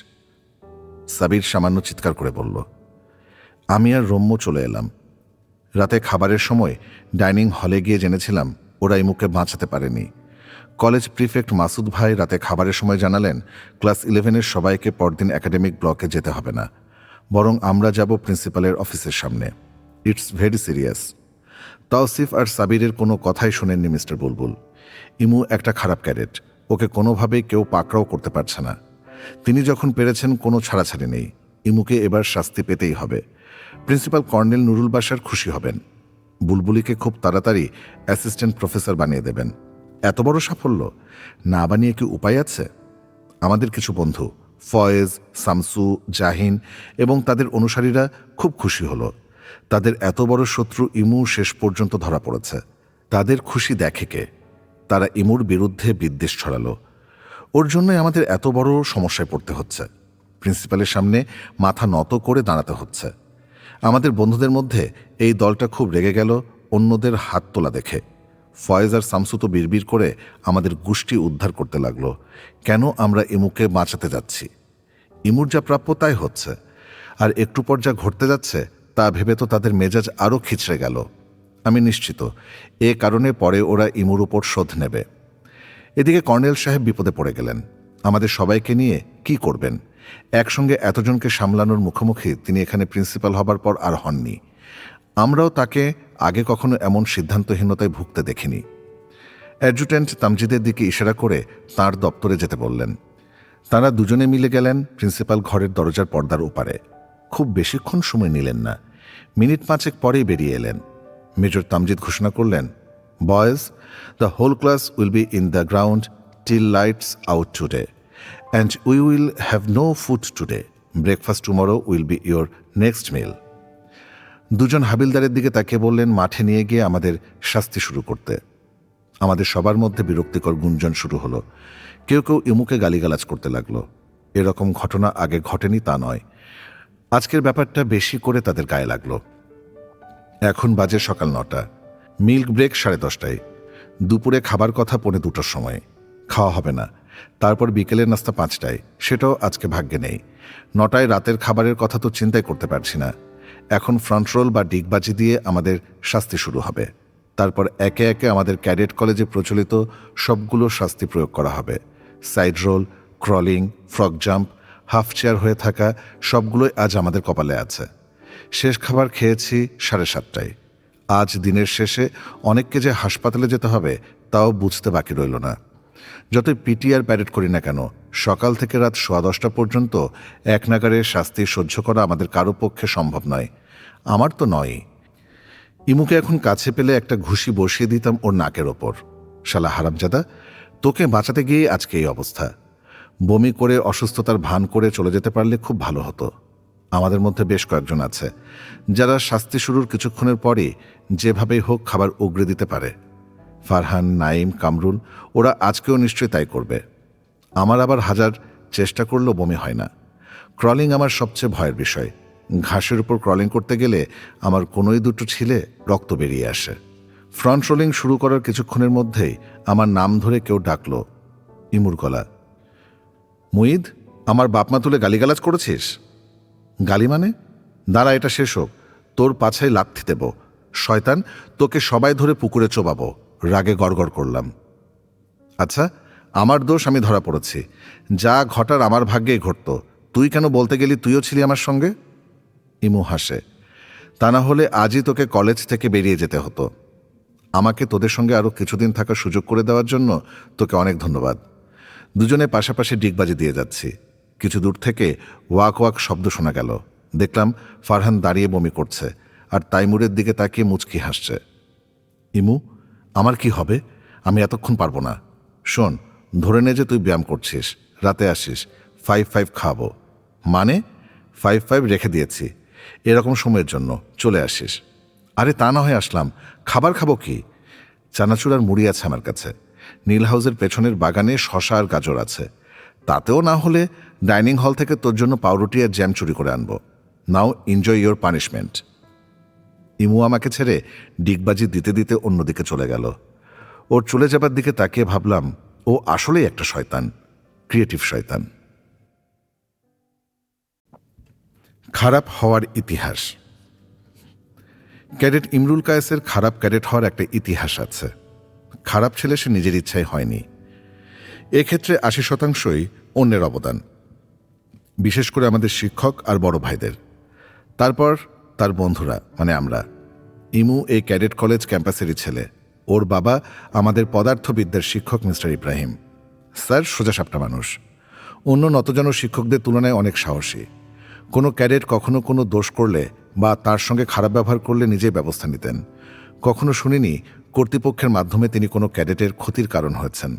সাবির সামান্য চিৎকার করে বলল। আমি আর রম্য চলে এলাম। রাতে খাবারের সময় ডাইনিং হলে গিয়ে জেনেছিলাম ওরা ইমুকে বাঁচাতে পারেনি। কলেজ প্রিফেক্ট মাসুদ ভাই রাতে খাবারের সময় জানালেন ক্লাস 11-এর সবাইকে পরদিন একাডেমিক ব্লকে যেতে হবে না, বরং আমরা যাব প্রিন্সিপালের অফিসের সামনে। It's very serious. তাওসিফ আর সাবিরের কোনো কথাই শোনেননি মিস্টার বুলবুল। ইমু একটা খারাপ ক্যাডেট, ওকে কোনোভাবেই কেউ পাকড়াও করতে পারছে না। তিনি যখন পেরেছেন, কোনো ছাড়াছাড়ি নেই। ইমুকে এবার শাস্তি পেতেই হবে। প্রিন্সিপাল কর্নেল নুরুল বাশার খুশি হবেন। বুলবুলিকে খুব তাড়াতাড়ি অ্যাসিস্ট্যান্ট প্রফেসর বানিয়ে দেবেন। এত বড় সাফল্য না বানিয়ে কি উপায় আছে? আমাদের কিছু বন্ধু ফয়েজ, শামসু, জাহিন এবং তাদের অনুসারীরা খুব খুশি হলো। তাদের এত বড় শত্রু ইমু শেষ পর্যন্ত ধরা পড়েছে। তাদের খুশি দেখে কে? তারা ইমুর বিরুদ্ধে বিদ্বেষ ছড়ালো। ওর জন্যই আমাদের এত বড় সমস্যায় পড়তে হচ্ছে। প্রিন্সিপালের সামনে মাথা নত করে দাঁড়াতে হচ্ছে। আমাদের বন্ধুদের মধ্যে এই দলটা খুব রেগে গেল অন্যদের হাত তোলা দেখে। ফয়েজ আর শামসু তো বিড়বিড় করে আমাদের গোষ্ঠী উদ্ধার করতে লাগলো। কেন আমরা ইমুকে বাঁচাতে যাচ্ছি? ইমুর যা প্রাপ্য তাই হচ্ছে, আর একটু পর যা ঘটতে যাচ্ছে তা ভেবে তো তাদের মেজাজ আরও খিচড়ে গেল। আমি নিশ্চিত এ কারণে পরে ওরা ইমুর উপর শোধ নেবে। এদিকে কর্নেল সাহেব বিপদে পড়ে গেলেন। আমাদের সবাইকে নিয়ে কি করবেন? একসঙ্গে এতজনকে সামলানোর মুখোমুখি তিনি এখানে প্রিন্সিপাল হবার পর আর হননি। আমরাও তাকে আগে কখনো এমন সিদ্ধান্তহীনতায় ভুগতে দেখিনি। অ্যাডজুট্যান্ট তামজিদের দিকে ইশারা করে তাঁর দপ্তরে যেতে বললেন। তাঁরা দুজনে মিলে গেলেন প্রিন্সিপাল ঘরের দরজার পর্দার ওপারে। খুব বেশিক্ষণ সময় নিলেন না, মিনিট 5 পরেই বেরিয়ে এলেন। মেজর তামজিদ ঘোষণা করলেন, boys, the whole class will be in the ground till lights out today, and we will have no food today. Breakfast tomorrow will be your next meal. দুজন হাবিলদারের দিকে তাকিয়ে বললেন, মাঠে নিয়ে গিয়ে আমাদের শাস্তি শুরু করতে। আমাদের সবার মধ্যে বিরক্তিকর গুঞ্জন শুরু হলো। কেউ কেউ ইমুকে গালিগালাজ করতে লাগলো। এরকম ঘটনা আগে ঘটেনি তা নয়, আজকের ব্যাপারটা বেশি করে তাদের গায়ে লাগলো। এখন বাজে সকাল 9টা, মিল্ক ব্রেক 10:30টায়, দুপুরে খাবার কথা 1:45-র সময়। খাওয়া হবে না। তারপর বিকেলের নাস্তা 5টায়, সেটাও আজকে ভাগ্যে নেই। 9টায় রাতের খাবারের কথা তো চিন্তাই করতে পারছি না। এখন ফ্রন্ট রোল বা ডিগবাজি দিয়ে আমাদের শাস্তি শুরু হবে। তারপর একে একে আমাদের ক্যাডেট কলেজে প্রচলিত সবগুলো শাস্তি প্রয়োগ করা হবে। Side roll, crawling, frog jump, half chair হয়ে থাকা, সবগুলোই আজ আমাদের কপালে আছে। শেষ খাবার খেয়েছি 7:30টায়। আজ দিনের শেষে অনেককে যে হাসপাতালে যেতে হবে তাও বুঝতে বাকি রইল না। যতই পিটি আর প্যারেড করি না কেন, সকাল থেকে রাত 10:15 পর্যন্ত এক নাগারে শাস্তি সহ্য করা আমাদের কারো পক্ষে সম্ভব নয়। আমার তো নয়। ইমুকে এখন কাছে পেলে একটা ঘুষি বসিয়ে দিতাম ওর নাকের ওপর। শালা হারামজাদা, তোকে বাঁচাতে গিয়ে আজকে এই অবস্থা। বমি করে অসুস্থতার ভান করে চলে যেতে পারলে খুব ভালো হতো। আমাদের মধ্যে বেশ কয়েকজন আছে যারা শাস্তি শুরুর কিছুক্ষণের পরই যেভাবেই হোক খাবার উগড়ে দিতে পারে। ফারহান, নাইম, কামরুল, ওরা আজকেও নিশ্চয়ই তাই করবে। আমার আবার হাজার চেষ্টা করলেও বমি হয় না। ক্রলিং আমার সবচেয়ে ভয়ের বিষয়। ঘাসের উপর ক্রলিং করতে গেলে আমার কোনোই দুটো ছিলে রক্ত বেরিয়ে আসে। ফ্রন্ট রোলিং শুরু করার কিছুক্ষণের মধ্যেই আমার নাম ধরে কেউ ডাকল। ইমুর গলা। মুইদ, আমার বাপমা তুলে গালিগালাজ করেছিস? গালি মানে? দাঁড়া, এটা শেষ হোক, তোর পাছায় লাথি দেব। শয়তান, তোকে সবাই ধরে পুকুরে চোবাবো। রাগে গড়গড় করলাম। আচ্ছা, আমার দোষ, আমি ধরা পড়েছি। যা ঘটার আমার ভাগ্যেই ঘটত। তুই কেন বলতে গেলি তুইও ছিলি আমার সঙ্গে? ইমু হাসে। তা না হলে আজই তোকে কলেজ থেকে বেরিয়ে যেতে হতো। আমাকে তোদের সঙ্গে আরও কিছুদিন থাকার সুযোগ করে দেওয়ার জন্য তোকে অনেক ধন্যবাদ। দুজনে পাশাপাশি ডিগবাজি দিয়ে যাচ্ছি। কিছু দূর থেকে ওয়াক ওয়াক শব্দ শোনা গেল। দেখলাম ফারহান দাঁড়িয়ে বমি করছে আর তাইমুরের দিকে তাকিয়ে মুচকি হাসছে। ইমু, আমার কি হবে? আমি এতক্ষণ পারবো না। শোন, ধরে নে যে তুই ব্যায়াম করছিস, রাতে আসিস, 5-5 খাবো। মানে 5-5 রেখে দিয়েছি এরকম সময়ের জন্য, চলে আসিস। আরে তা না হয় আসলাম, খাবার খাবো কি? চানাচুর আর মুড়ি আছে আমার কাছে। নীল হাউসের পেছনের বাগানে শশা আর গাজর আছে। তাতেও না হলে ডাইনিং হল থেকে তোর জন্য পাউরুটি আর জ্যাম চুরি করে আনবো। নাও এনজয় ইয়োর পানিশমেন্ট। ইমু আমাকে ছেড়ে ডিগবাজি দিতে দিতে অন্যদিকে চলে গেল। ওর চলে যাবার দিকে তাকিয়ে ভাবলাম, ও আসলেই একটা শয়তান, ক্রিয়েটিভ শয়তান। খারাপ হওয়ার ইতিহাস। ক্যাডেট ইমরুল কায়েসের খারাপ ক্যাডেট হওয়ার একটা ইতিহাস আছে। খারাপ ছেলে সে নিজের ইচ্ছায় হয়নি। এক্ষেত্রে 80%ই অন্যের অবদান, বিশেষ করে আমাদের শিক্ষক আর বড় ভাইদের। তারপর তার বন্ধুরা, মানে আমরা। ইমু এই ক্যাডেট কলেজ ক্যাম্পাসেরই ছেলে। ওর বাবা আমাদের পদার্থবিদ্যার শিক্ষক মিস্টার ইব্রাহিম স্যার। সোজাসাপটা মানুষ। অন্য নতজন শিক্ষকদের তুলনায় অনেক সাহসী। কোনো ক্যাডেট কখনো কোনো দোষ করলে বা তার সঙ্গে খারাপ ব্যবহার করলে নিজেই ব্যবস্থা নিতেন। কখনো শুনিনি কর্তৃপক্ষের মাধ্যমে তিনি কোনো ক্যাডেটের ক্ষতির কারণ হয়েছেন।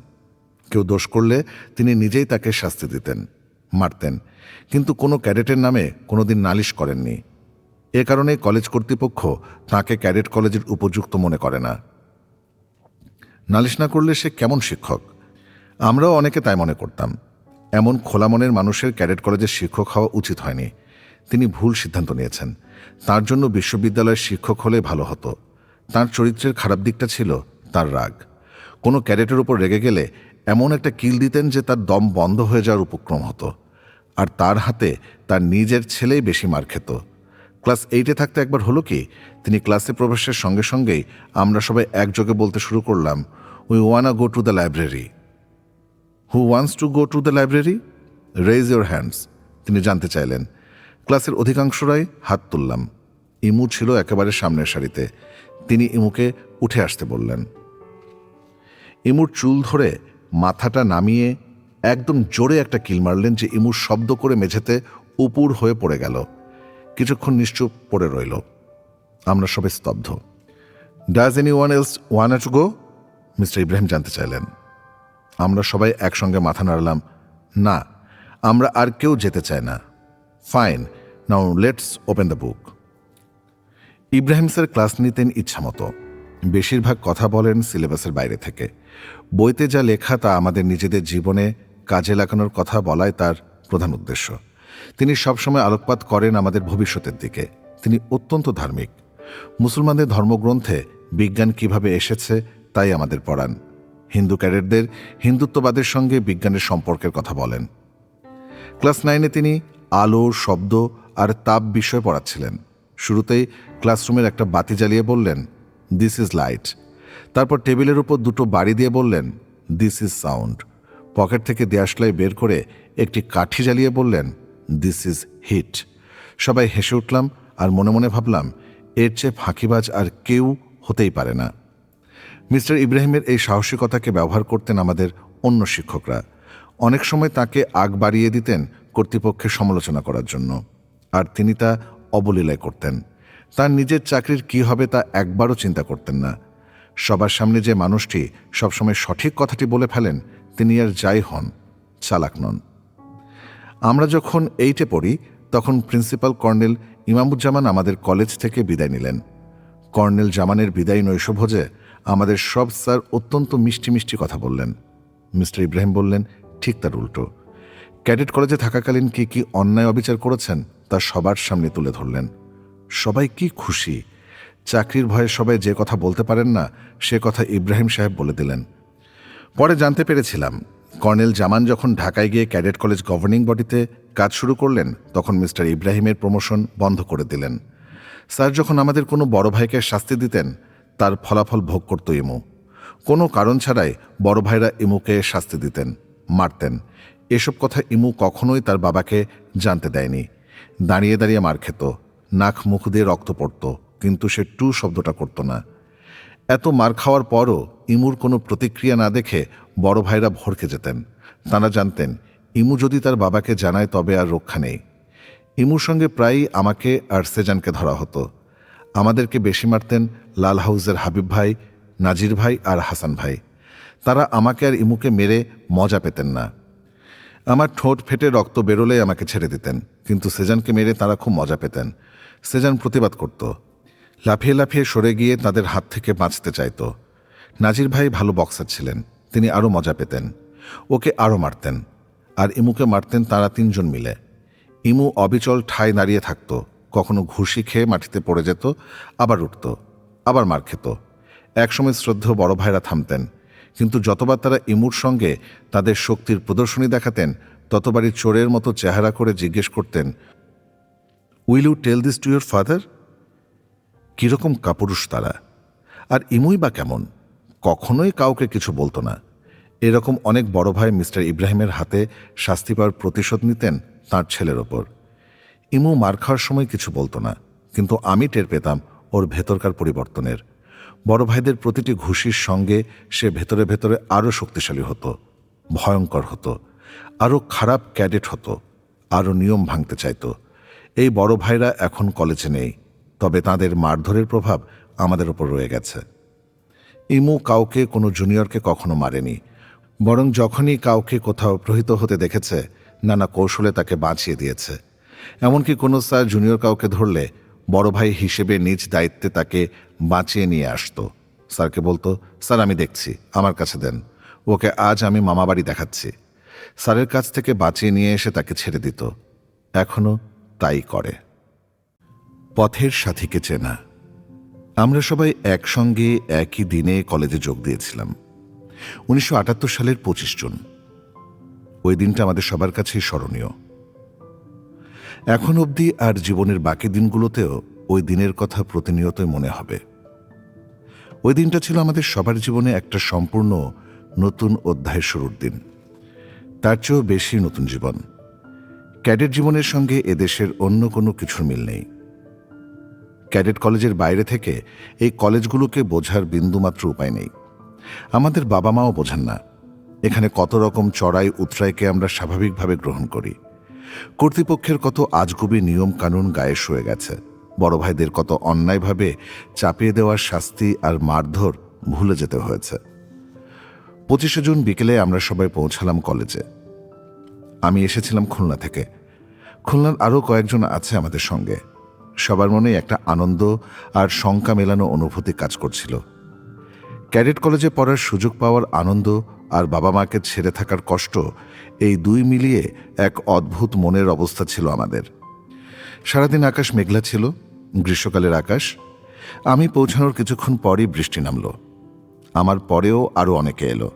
কেউ দোষ করলে তিনি নিজেই তাকে শাস্তি দিতেন, মারতেন, কিন্তু কোনো ক্যাডেটের নামে কোনোদিন নালিশ করেননি। এ কারণে কলেজ কর্তৃপক্ষ তাকে ক্যাডেট কলেজের উপযুক্ত মনে করে না। নালিশ না করলে সে কেমন শিক্ষক? আমরাও অনেকে তাই মনে করতাম। এমন খোলা মনের মানুষের ক্যাডেট কলেজের শিক্ষক হওয়া উচিত হয়নি। তিনি ভুল সিদ্ধান্ত নিয়েছেন। তার জন্য বিশ্ববিদ্যালয়ের শিক্ষক হলে ভালো হতো। তার চরিত্রের খারাপ দিকটা ছিল তার রাগ। কোনো ক্যাডেটের উপর রেগে গেলে এমন একটা কিল দিতেন যে তার দম বন্ধ হয়ে যাওয়ার উপক্রম হতো। আর তার হাতে তার নিজের ছেলেই বেশি মার খেত। ক্লাস 8-এ থাকতে একবার হলো কি, তিনি ক্লাসে প্রবেশের সঙ্গে সঙ্গেই আমরা সবাই একযোগে বলতে শুরু করলাম, we wanna go to the library. Who wants to go to the library? Raise your hands, তিনি জানতে চাইলেন। ক্লাসের অধিকাংশরাই হাত তুললাম। ইমু ছিল একেবারে সামনের সারিতে। তিনি ইমুকে উঠে আসতে বললেন। ইমুর চুল ধরে মাথাটা নামিয়ে একদম জোরে একটা কিল মারলেন যে ইমুর শব্দ করে মেঝেতে উপুর হয়ে পড়ে গেল। কিছুক্ষণ নিশ্চুপ পড়ে রইল। আমরা সবাই স্তব্ধ। Does any one else want to go? Mister Ibrahim জানতে চাইলেন। আমরা সবাই একসঙ্গে মাথা নাড়লাম, না, আমরা আর কেউ যেতে চায় না। Fine, now let's open the book. Ibrahim sir class নিতেন ইচ্ছামতো। বেশিরভাগ কথা বলেন সিলেবাসের বাইরে থেকে। বইতে যা লেখা তা আমাদের নিজেদের জীবনে কাজে লাগানোর কথা বলাই তার প্রধান উদ্দেশ্য। তিনি সবসময় আলোকপাত করেন আমাদের ভবিষ্যতের দিকে। তিনি অত্যন্ত ধার্মিক। মুসলমানদের ধর্মগ্রন্থে বিজ্ঞান কিভাবে এসেছে তাই আমাদের পড়ান। হিন্দু ক্যাডেটদের হিন্দুত্ববাদের সঙ্গে বিজ্ঞানের সম্পর্কের কথা বলেন। ক্লাস 9-এ তিনি আলো, শব্দ আর তাপ বিষয় পড়াচ্ছিলেন। শুরুতেই ক্লাসরুমের একটা বাতি জ্বালিয়ে বললেন, দিস ইজ লাইট। তারপর টেবিলের উপর দুটো বাড়ি দিয়ে বললেন, দিস ইজ সাউন্ড। পকেট থেকে দেয়াশলাই বের করে একটি কাঠি জ্বালিয়ে বললেন, দিস ইজ হিট। সবাই হেসে উঠলাম আর মনে মনে ভাবলাম, এর চেয়ে ফাঁকিবাজ আর কেউ হতেই পারে না। মিস্টার ইব্রাহিমের এই সাহসিকতাকে ব্যবহার করতেন আমাদের অন্য শিক্ষকরা অনেক সময় তাকে আগ বাড়িয়ে দিতেন কর্তৃপক্ষের সমালোচনা করার জন্য, আর তিনি তা অবলীলায় করতেন। তার নিজের চাকরির কি হবে তা একবারও চিন্তা করতেন না। সবার সামনে যে মানুষটি সবসময় সঠিক কথাটি বলে ফেলেন, তিনি আর যাই হন, চালাক নন। আমরা যখন 8-এ পড়ি তখন প্রিন্সিপাল কর্নেল ইমামুজ্জামান আমাদের কলেজ থেকে বিদায় নিলেন। কর্নেল জামানের বিদায়ী নৈশভোজে আমাদের সব স্যার অত্যন্ত মিষ্টি মিষ্টি কথা বললেন। মিস্টার ইব্রাহিম বললেন ঠিক তার উল্টো। ক্যাডেট কলেজে থাকাকালীন কি কি অন্যায় অবিচার করেছেন তা সবার সামনে তুলে ধরলেন। সবাই কি খুশি। চাকরির ভয়ে সবাই যে কথা বলতে পারেন না সে কথা ইব্রাহিম সাহেব বলে দিলেন। পরে জানতে পেরেছিলাম কর্নেল জামান যখন ঢাকায় গিয়ে ক্যাডেট কলেজ গভর্নিং বডিতে কাজ শুরু করলেন তখন মিস্টার ইব্রাহিমের প্রমোশন বন্ধ করে দিলেন। স্যার যখন আমাদের কোনো বড় ভাইকে শাস্তি দিতেন তার ফলাফল ভোগ করত ইমু। কোনো কারণ ছাড়াই বড় ভাইরা ইমুকে শাস্তি দিতেন, মারতেন। এসব কথা ইমু কখনোই তার বাবাকে জানতে দেয়নি। দাঁড়িয়ে দাঁড়িয়ে মার খেত, নাক মুখ দিয়ে রক্ত পড়ত, কিন্তু সে টু শব্দটা করত না। এত মার খাওয়ার পরও ইমুর কোনো প্রতিক্রিয়া না দেখে বড় ভাইরা ভড়কে যেতেন। তাঁরা জানতেন ইমু যদি তার বাবাকে জানায় তবে আর রক্ষা নেই। ইমুর সঙ্গে প্রায়ই আমাকে আর সেজানকে ধরা হতো। আমাদেরকে বেশি মারতেন লাল হাউসের হাবিব ভাই, নাজির ভাই আর হাসান ভাই। তারা আমাকে আর ইমুকে মেরে মজা পেতেন না। আমার ঠোঁট ফেটে রক্ত বেরোলে আমাকে ছেড়ে দিতেন, কিন্তু সেজানকে মেরে তারা খুব মজা পেতেন। সেজান প্রতিবাদ করত, লাফিয়ে লাফিয়ে সরে গিয়ে তাদের হাত থেকে বাঁচতে চাইত। নাজির ভাই ভালো বক্সার ছিলেন, তিনি আরও মজা পেতেন, ওকে আরও মারতেন। আর ইমুকে মারতেন তারা তিনজন মিলে। ইমু অবিচল ঠায় দাঁড়িয়ে থাকত, কখনো ঘুষি খেয়ে মাটিতে পড়ে যেত, আবার উঠত, আবার মার খেত। একসময় শ্রদ্ধেয় বড় ভাইরা থামতেন, কিন্তু যতবার তারা ইমুর সঙ্গে তাদের শক্তির প্রদর্শনী দেখাতেন ততবারই চোরের মতো চেহারা করে জিজ্ঞেস করতেন, will you tell this to your father? কীরকম কাপুরুষ তারা! আর ইমুই বা কেমন, কখনোই কাউকে কিছু বলতো না। এরকম অনেক বড় ভাই মিস্টার ইব্রাহিমের হাতে শাস্তি পাওয়ার প্রতিশোধ নিতেন তাঁর ছেলের ওপর। ইমু মার খাওয়ার সময় কিছু বলতো না, কিন্তু আমি টের পেতাম ওর ভেতরকার পরিবর্তনের। বড় ভাইদের প্রতিটি ঘুষির সঙ্গে সে ভেতরে ভেতরে আরও শক্তিশালী হতো, ভয়ঙ্কর হতো, আরও খারাপ ক্যাডেট হতো, আরও নিয়ম ভাঙতে চাইত। এই বড় ভাইরা এখন কলেজে নেই, তবে তাঁদের মারধরের প্রভাব আমাদের ওপর রয়ে গেছে। ইমু কাউকে, কোনো জুনিয়রকে কখনো মারেনি, বরং যখনই কাউকে কোথাও প্রহৃত হতে দেখেছে নানা কৌশলে তাকে বাঁচিয়ে দিয়েছে। এমনকি কোনো স্যার জুনিয়র কাউকে ধরলে বড় ভাই হিসেবে নিজ দায়িত্বে তাকে বাঁচিয়ে নিয়ে আসতো। স্যারকে বলতো, স্যার আমি দেখছি, আমার কাছে দেন, ওকে আজ আমি মামাবাড়ি দেখাচ্ছি। স্যারের কাছ থেকে বাঁচিয়ে নিয়ে এসে তাকে ছেড়ে দিত। এখনও তাই করে। পথের সাথীকে চেনা। আমরা সবাই একসঙ্গে একই দিনে কলেজে যোগ দিয়েছিলাম। 1978 সালের 25 জুন। ওই দিনটা আমাদের সবার কাছেই স্মরণীয়। এখন অবধি আর জীবনের বাকি দিনগুলোতেও ওই দিনের কথা প্রতিনিয়তই মনে হবে। ওই দিনটা ছিল আমাদের সবার জীবনে একটা সম্পূর্ণ নতুন অধ্যায়ের শুরুর দিন, তার চেয়েও বেশি নতুন জীবন। ক্যাডেট জীবনের সঙ্গে এদেশের অন্য কোনো কিছুর মিল নেই। ক্যাডেট কলেজের বাইরে থেকে এই কলেজগুলোকে বোঝার বিন্দুমাত্র উপায় নেই। আমাদের বাবা মাও বোঝেন না এখানে কত রকম চড়াই উতরাইকে আমরা স্বাভাবিকভাবে গ্রহণ করি। কর্তৃপক্ষের কত আজগুবি নিয়ম কানুন গায়ে শুয়ে গেছে। বড় ভাইদের কত অন্যায়ভাবে চাপিয়ে দেওয়ার শাস্তি আর মারধর ভুলে যেতে হয়েছে। 25 জুন বিকেলে আমরা সবাই পৌঁছালাম কলেজে। আমি এসেছিলাম খুলনা থেকে। খুলনার আরও কয়েকজন আছে আমাদের সঙ্গে। সবার মনে একটা আনন্দ আর শঙ্কা মেলানো অনুভূতি কাজ করছিল। ক্যাডেট কলেজে পড়ার সুযোগ পাওয়ার আনন্দ আর বাবা মাকে ছেড়ে থাকার কষ্ট, এই দুই মিলিয়ে এক অদ্ভুত মনের অবস্থা ছিল আমাদের। সারাদিন আকাশ মেঘলা ছিল, গ্রীষ্মকালের আকাশ। আমি পৌঁছানোর কিছুক্ষণ পরই বৃষ্টি নামল। আমার পরেও আরও অনেকে এলো।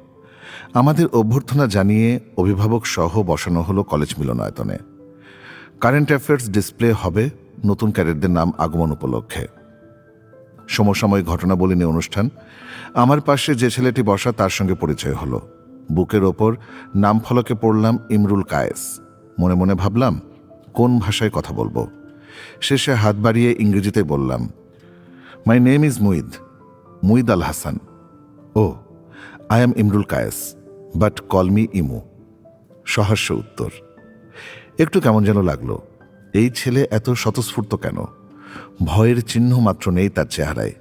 আমাদের অভ্যর্থনা জানিয়ে অভিভাবক সহ বসানো হলো কলেজ মিলনায়তনে। কারেন্ট অ্যাফেয়ার্স ডিসপ্লে হবে নতুন ক্যাডেটদের নাম আগমন উপলক্ষে। সমসাময়িক ঘটনাবলী নিয়ে অনুষ্ঠান। আমার পাশে যে ছেলেটি বসা তার সঙ্গে পরিচয় হলো। বুকের ওপর নাম ফলকে পড়লাম ইমরুল কায়েস। মনে মনে ভাবলাম কোন ভাষায় কথা বলবো। শেষে হাত বাড়িয়ে ইংরেজিতে বললাম, my name is Muid Al Hasan. Oh, I am Imrul Kayes. But call me Imu. সহাস্য উত্তর। একটু কেমন যেন লাগলো। এই ছেলে এত স্বতঃস্ফূর্ত কেন? ভয়ের চিহ্ন মাত্র নেই তার চেহারায়।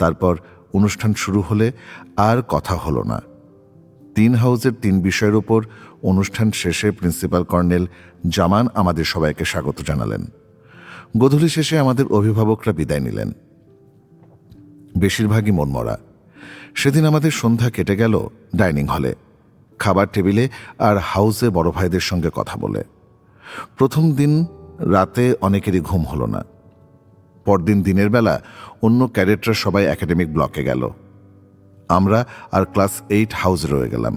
তারপর অনুষ্ঠান শুরু হলে আর কথা হলো না। 3 হাউসের 3 বিষয়ের ওপর অনুষ্ঠান শেষে প্রিন্সিপাল কর্নেল জামান আমাদের সবাইকে স্বাগত জানালেন। গোধূলি শেষে আমাদের অভিভাবকরা বিদায় নিলেন। বেশিরভাগই মনমরা। সেদিন আমাদের সন্ধ্যা কেটে গেল ডাইনিং হলে, খাবার টেবিলে আর হাউসে বড় ভাইদের সঙ্গে কথা বলে। প্রথম দিন রাতে অনেকেরই ঘুম হলো না। পরদিন দিনের বেলা অন্য ক্যাডেটরা সবাই একাডেমিক ব্লকে গেল। আমরা আর ক্লাস 8 হাউসে রয়ে গেলাম।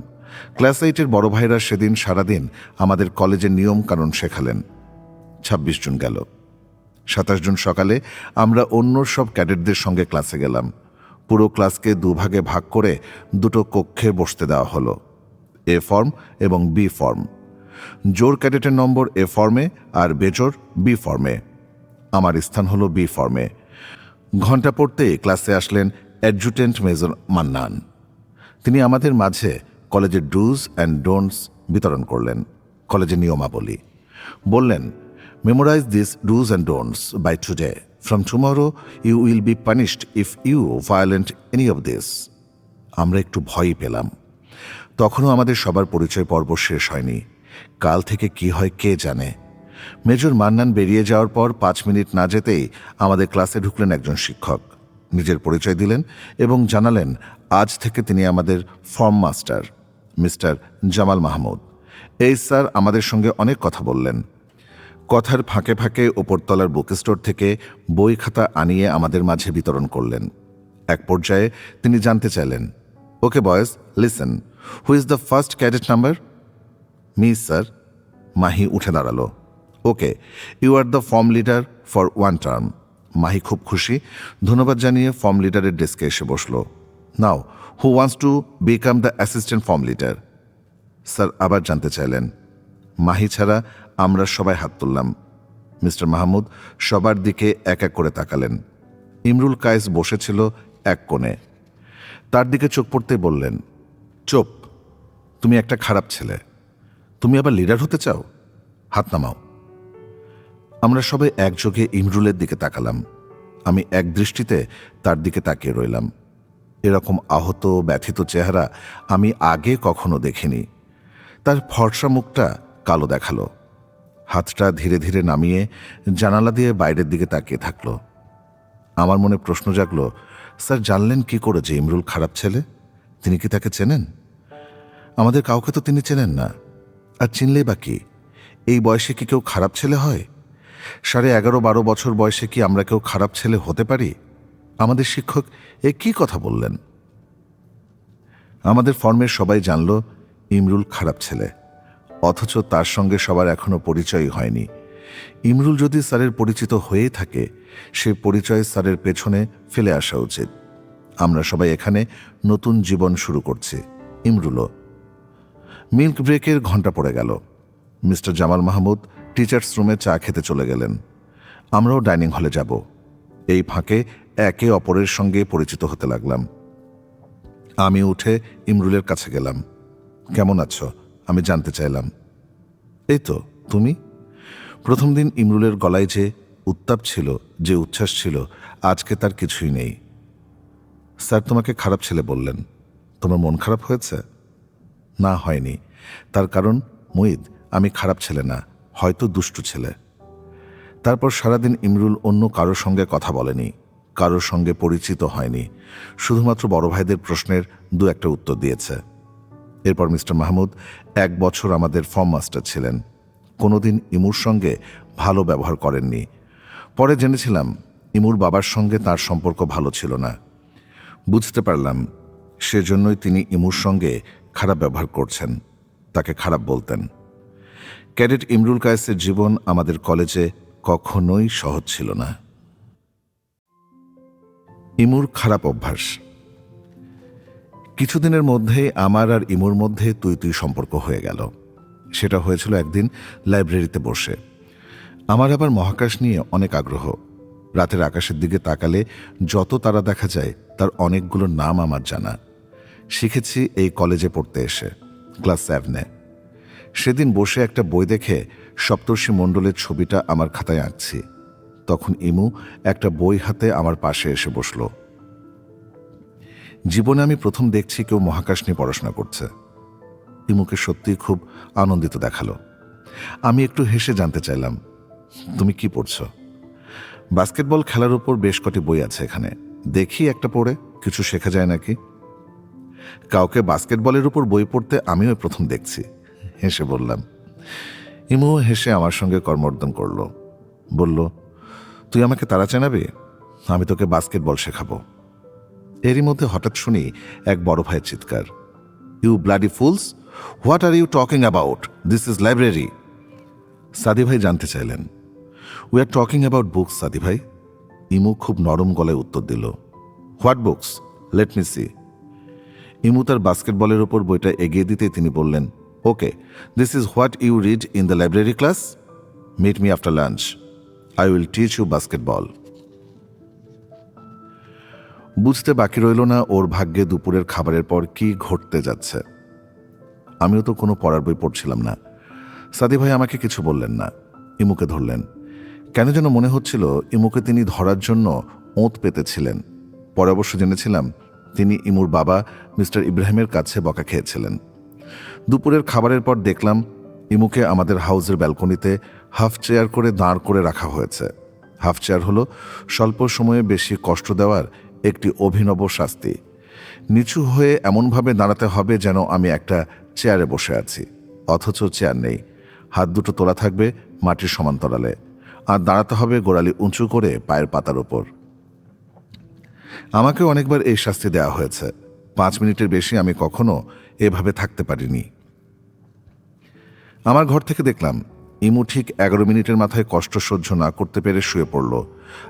ক্লাস 8-এর বড় ভাইরা সেদিন সারাদিন আমাদের কলেজের নিয়ম কানুন শেখালেন। 26 জন গেল। 27 জন সকালে আমরা অন্য সব ক্যাডেটদের সঙ্গে ক্লাসে গেলাম। পুরো ক্লাসকে দুভাগে ভাগ করে 2টো কক্ষে বসতে দেওয়া হলো, এ ফর্ম এবং বি ফর্ম। জোর ক্যাডেটের নম্বর এ ফর্মে আর বেজোর বি ফর্মে। আমার স্থান হলো বি ফর্মে। ঘণ্টা পড়তেই ক্লাসে আসলেন অ্যাডজুটেন্ট মেজর মান্নান। তিনি আমাদের মাঝে কলেজের ডুজ অ্যান্ড ডোন্টস বিতরণ করলেন, কলেজের নিয়মাবলী। বললেন, memorize this dos and don'ts by today. From tomorrow you will be punished if you violent any of this. আমরা একটু ভয়ই পেলাম। তখনও আমাদের সবার পরিচয় পর্ব শেষ হয়নি। কাল থেকে কি হয় কে জানে। মেজর মান্নান বেরিয়ে যাওয়ার পর 5 মিনিট না যেতেই আমাদের ক্লাসে ঢুকলেন একজন শিক্ষক। নিজের পরিচয় দিলেন এবং জানালেন আজ থেকে তিনি আমাদের form master, mister Jamal Mahmud. এই স্যার আমাদের সঙ্গে অনেক কথা বললেন। কথার ফাঁকে ফাঁকে ওপরতলার বুক স্টোর থেকে বই খাতা আনিয়ে আমাদের মাঝে বিতরণ করলেন। এক পর্যায়ে তিনি জানতে চাইলেন, okay boys, listen, who is the first cadet number? Me sir. Mahi উঠে দাঁড়ালো। Okay, you are the form leader for 1 term. Mahi খুব খুশি। ধন্যবাদ জানিয়ে ফর্ম লিডারের ডেস্কে এসে বসল। Now, who wants to become the assistant form leader? Sir আবার জানতে চাইলেন। মাহি ছাড়া আমরা সবাই হাত তুললাম। মিস্টার মাহমুদ সবার দিকে এক এক করে তাকালেন। ইমরুল কায়েস বসেছিল এক কোণে। তার দিকে চোখ পড়তে বললেন, চুপ, তুমি একটা খারাপ ছেলে। তুমি আবার লিডার হতে চাও? হাত নামাও। আমরা সবাই একযোগে ইমরুলের দিকে তাকালাম। আমি এক দৃষ্টিতে তার দিকে তাকিয়ে রইলাম। এরকম আহত ব্যথিত চেহারা আমি আগে কখনো দেখিনি। তার ফর্সা মুখটা কালো দেখালো। হাতটা ধীরে ধীরে নামিয়ে জানালা দিয়ে বাইরের দিকে তাকিয়ে থাকলো। আমার মনে প্রশ্ন জাগলো, স্যার জানলেন কি করে যে ইমরুল খারাপ ছেলে? তিনি কি তাকে চেনেন? আমাদের কাউকে তো তিনি চেনেন না। আর চিনলেই বা কি? এই বয়সে কি কেউ খারাপ ছেলে হয়? 11.5-12 বছর বয়সে কি আমরা কেউ খারাপ ছেলে হতে পারি? আমাদের শিক্ষক এ কি কথা বললেন? আমাদের ফর্মের সবাই জানল ইমরুল খারাপ ছেলে, অথচ তার সঙ্গে সবার এখনো পরিচয় হয়নি। ইমরুল যদি স্যারের পরিচিত হয়ে থাকে, সে পরিচয় স্যারের পেছনে ফেলে আসা উচিত। আমরা সবাই এখানে নতুন জীবন শুরু করছি, ইমরুলও। মিল্ক ব্রেকের ঘণ্টা পড়ে গেল। মিস্টার জামাল মাহমুদ টিচার্স রুমে চা খেতে চলে গেলেন। আমরাও ডাইনিং হলে যাব। এই ফাঁকে একে অপরের সঙ্গে পরিচিত হতে লাগলাম। আমি উঠে ইমরুলের কাছে গেলাম। কেমন আছো? আমি জানতে চাইলাম। এই তো, তুমি? প্রথম দিন ইমরুলের গলায় যে উত্তাপ ছিল, যে উচ্ছ্বাস ছিল, আজকে তার কিছুই নেই। স্যার তোমাকে খারাপ ছেলে বললেন, তোমার মন খারাপ হয়েছে? না, হয়নি। তার কারণ মুইদ, আমি খারাপ ছেলে না, হয়তো দুষ্টু ছেলে। তারপর সারাদিন ইমরুল অন্য কারোর সঙ্গে কথা বলেনি, কারোর সঙ্গে পরিচিত হয়নি, শুধুমাত্র বড় ভাইদের প্রশ্নের 2-1টা উত্তর দিয়েছে। এরপর মিস্টার মাহমুদ 1 বছর আমাদের ফর্ম মাস্টার ছিলেন। কোনোদিন ইমুর সঙ্গে ভালো ব্যবহার করেননি। পরে জেনেছিলাম ইমুর বাবার সঙ্গে তার সম্পর্ক ভালো ছিল না। বুঝতে পারলাম সেজন্যই তিনি ইমুর সঙ্গে খারাপ ব্যবহার করছেন, তাকে খারাপ বলতেন। ক্যাডেট ইমরুল কায়েসের জীবন আমাদের কলেজে কখনোই সহজ ছিল না। ইমুর খারাপ অভ্যাস। কিছুদিনের মধ্যেই আমার আর ইমুর মধ্যে তুই তুই সম্পর্ক হয়ে গেল। সেটা হয়েছিল একদিন লাইব্রেরিতে বসে। আমার আবার মহাকাশ নিয়ে অনেক আগ্রহ। রাতের আকাশের দিকে তাকালে যত তারা দেখা যায় তার অনেকগুলো নাম আমার জানা। শিখেছি এই কলেজে পড়তে এসে। ক্লাস 7-এ। সেদিন বসে একটা বই দেখে সপ্তর্ষি মণ্ডলের ছবিটা আমার খাতায় আঁকছি। তখন ইমু একটা বই হাতে আমার পাশে এসে বসল। জীবনে আমি প্রথম দেখছি কেউ মহাকাশ নিয়ে পড়াশোনা করছে। ইমুকে সত্যিই খুব আনন্দিত দেখালো। আমি একটু হেসে জানতে চাইলাম, তুমি কি পড়ছো? বাস্কেটবল খেলার উপর বেশ কটি বই আছে এখানে, দেখি একটা পড়ে কিছু শেখা যায় নাকি। কাউকে বাস্কেটবলের উপর বই পড়তে আমিও প্রথম দেখছি, হেসে বললাম। ইমু হেসে আমার সঙ্গে কর্মর্দন করল, বলল, তুই আমাকে তারা চেনাবি, আমি তোকে বাস্কেটবল শেখাবো। এরই মধ্যে হঠাৎ শুনি এক বড় ভাইয়ের চিৎকার, you bloody fools, what are you talking about, this is library. Sadi ভাই জানতে চাইলেন, we are talking about books Sadi ভাই। ইমু খুব নরম গলায় উত্তর দিল, what books, let me see. Imu তার বাস্কেটবলের ওপর বইটা এগিয়ে দিতেই তিনি বললেন, okay, this is what you read in the library class, meet me after lunch, I will teach you basketball. বুঝতে বাকি রইল না ওর ভাগ্যে দুপুরের খাবারের পর কি ঘটতে যাচ্ছে। আমিও তো কোনো পড়ার বই পড়ছিলাম না। সাদি ভাই আমাকে কিছু বললেন না, ইমুকে ধরলেন। কেন যেন মনে হচ্ছিল ইমুকে তিনি ধরার জন্য ওঁত পেতেছিলেন। পরে অবশ্য জেনেছিলাম তিনি ইমুর বাবা মিস্টার ইব্রাহিমের কাছে বকা খেয়েছিলেন। দুপুরের খাবারের পর দেখলাম ইমুকে আমাদের হাউসের ব্যালকনিতে হাফ চেয়ার করে দাঁড় করে রাখা হয়েছে। হাফ চেয়ার হলো স্বল্প সময়ে বেশি কষ্ট দেওয়ার একটি অভিনব শাস্তি। নিচু হয়ে এমনভাবে দাঁড়াতে হবে যেন আমি একটা চেয়ারে বসে আছি, অথচ চেয়ার নেই। হাত দুটো তোলা থাকবে মাটির সমান্তরালে, আর দাঁড়াতে হবে গোড়ালি উঁচু করে পায়ের পাতার ওপর। আমাকে অনেকবার এই শাস্তি দেওয়া হয়েছে। 5 মিনিটের বেশি আমি কখনো এভাবে থাকতে পারিনি। আমার ঘর থেকে দেখলাম ইমু ঠিক 11 মিনিটের মাথায় কষ্ট সহ্য না করতে পেরে শুয়ে পড়ল,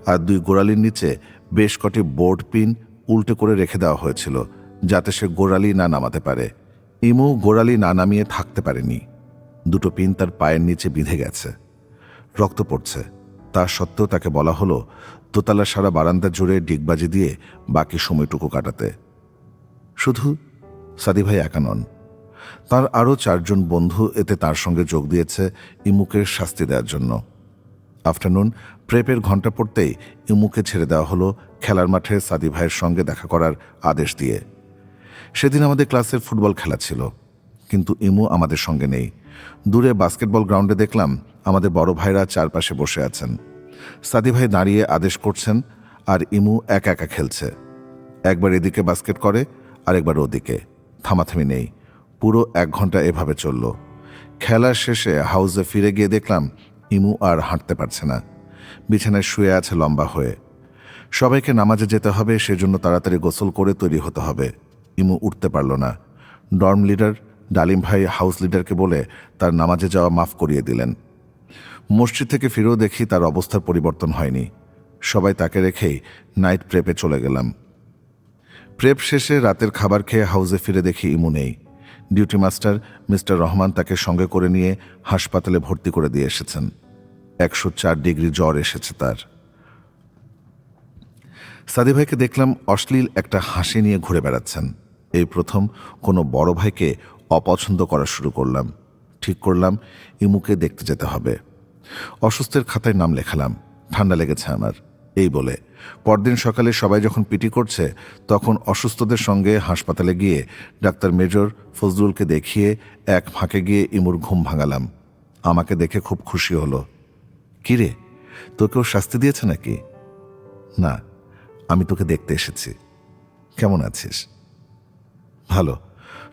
আর 2 গোড়ালির নিচে বেশ কটি বোর্ড পিন উল্টে করে রেখে দেওয়া হয়েছিল যাতে সে গোড়ালি না নামাতে পারে। ইমু গোড়ালি না নামিয়ে থাকতে পারেনি। 2টো পিন তার পায়ের নিচে বিঁধে গেছে, রক্ত পড়ছে। তা সত্ত্বেও তাকে বলা হলো দোতলা সারা বারান্দা জুড়ে ডিগবাজি দিয়ে বাকি সময়টুকু কাটাতে। শুধু সাদি ভাই একা নন, তার আরও 4 জন বন্ধু এতে তার সঙ্গে যোগ দিয়েছে ইমুকে শাস্তি দেওয়ার জন্য। আফটারনুন প্রেপের ঘণ্টা পড়তেই ইমুকে ছেড়ে দেওয়া হলো খেলার মাঠে সাদি ভাইয়ের সঙ্গে দেখা করার আদেশ দিয়ে। সেদিন আমাদের ক্লাসের ফুটবল খেলা ছিল, কিন্তু ইমু আমাদের সঙ্গে নেই। দূরে বাস্কেটবল গ্রাউন্ডে দেখলাম আমাদের বড় ভাইরা চারপাশে বসে আছেন। সাদি ভাই দাঁড়িয়ে আদেশ করছেন, আর ইমু একা একা খেলছে। একবার এদিকে বাস্কেট করে, আর একবার ওদিকে, থামাথামি নেই। পুরো 1 ঘন্টা এভাবে চলল। খেলার শেষে হাউসে ফিরে গিয়ে দেখলাম ইমু আর হাঁটতে পারছে না, বিছানায় শুয়ে আছে লম্বা হয়ে। সবাইকে নামাজে যেতে হবে, সেজন্য তাড়াতাড়ি গোসল করে তৈরি হতে হবে। ইমু উঠতে পারল না। ডর্ম লিডার ডালিম ভাই হাউস লিডারকে বলে তার নামাজে যাওয়া মাফ করিয়ে দিলেন। মসজিদ থেকে ফিরেও দেখি তার অবস্থার পরিবর্তন হয়নি। সবাই তাকে রেখেই নাইট প্রেপে চলে গেলাম। প্রেপ শেষে রাতের খাবার খেয়ে হাউসে ফিরে দেখি ইমু নেই। ডিউটি মাস্টার মিস্টার রহমান তাকে সঙ্গে করে নিয়ে হাসপাতালে ভর্তি করে দিয়ে এসেছেন। 104 ডিগ্রি জ্বর এসেছে তার। সাদি ভাইকে দেখলাম অশ্লীল একটা হাসি নিয়ে ঘুরে বেড়াচ্ছেন। এই প্রথম কোনো বড় ভাইকে অপছন্দ করা শুরু করলাম। ঠিক করলাম ইমুকে দেখতে যেতে হবে। অসুস্থের খাতায় নাম লেখালাম, ঠান্ডা লেগেছে আমার এই বলে। পরদিন সকালে সবাই যখন পিটি করছে, তখন অসুস্থদের সঙ্গে হাসপাতালে গিয়ে ডাক্তার মেজর ফজলুলকে দেখিয়ে এক ফাঁকে গিয়ে ইমুর ঘুম ভাঙালাম। আমাকে দেখে খুব খুশি হলো। কিরে, তোকেও শাস্তি দিয়েছে নাকি? না, আমি তোকে দেখতে এসেছি। কেমন আছিস? ভালো।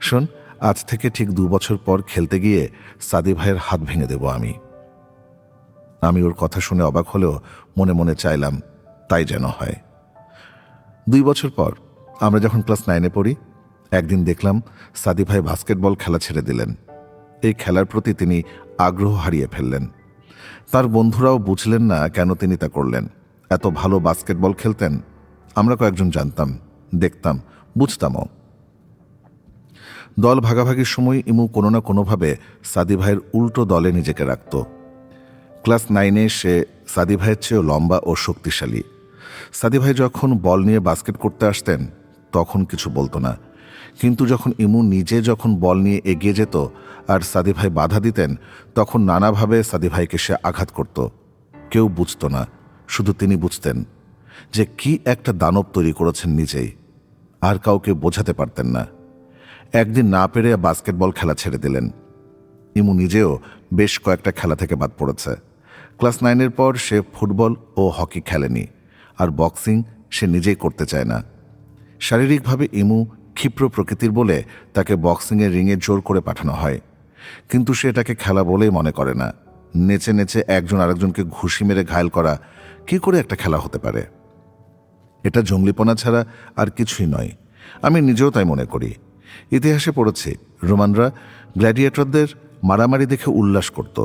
শোন, আজ থেকে ঠিক 2 বছর পর খেলতে গিয়ে সাদি ভাইয়ের হাত ভেঙে দেব আমি। আমি ওর কথা শুনে অবাক হলেও মনে মনে চাইলাম তাই যেন হয়। 2 বছর পর আমরা যখন ক্লাস 9-এ পড়ি, একদিন দেখলাম সাদি ভাই বাস্কেটবল খেলা ছেড়ে দিলেন। এই খেলার প্রতি তিনি আগ্রহ হারিয়ে ফেললেন। তার বন্ধুরাও বুঝলেন না কেন তিনি তা করলেন। এত ভালো বাস্কেটবল খেলতেন। আমরা কয়েকজন জানতাম, দেখতাম, বুঝতামও। দল ভাগাভাগির সময় ইমু কোনো না কোনোভাবে সাদি ভাইয়ের উল্টো দলে নিজেকে রাখত। ক্লাস 9-এ সে সাদি ভাইয়ের চেয়েও লম্বা ও শক্তিশালী। সাদি ভাই যখন বল নিয়ে বাস্কেট করতে আসতেন তখন কিছু বলতো না, কিন্তু যখন ইমু নিজে যখন বল নিয়ে এগিয়ে যেত আর সাদি ভাই বাধা দিতেন, তখন নানাভাবে সাদি ভাইকে সে আঘাত করত। কেউ বুঝত না, শুধু তিনি বুঝতেন যে কি একটা দানব তৈরি করেছেন নিজেই, আর কাউকে বোঝাতে পারতেন না। একদিন না পেরে বাস্কেটবল খেলা ছেড়ে দিলেন। ইমু নিজেও বেশ কয়েকটা খেলা থেকে বাদ পড়েছে। ক্লাস 9-এর পর সে ফুটবল ও হকি খেলেনি, আর বক্সিং সে নিজেই করতে চায় না। শারীরিকভাবে ইমু ক্ষিপ্র প্রকৃতির বলে তাকে বক্সিংয়ের রিংয়ে জোর করে পাঠানো হয়, কিন্তু সে এটাকে খেলা বলেই মনে করে না। নেচে নেচে একজন আরেকজনকে ঘুষি মেরে ঘায়েল করা কি করে একটা খেলা হতে পারে? এটা জঙ্গলিপনা ছাড়া আর কিছুই নয়। আমি নিজেও তাই মনে করি। ইতিহাসে পড়েছি, রোমানরা গ্ল্যাডিয়েটরদের মারামারি দেখে উল্লাস করত।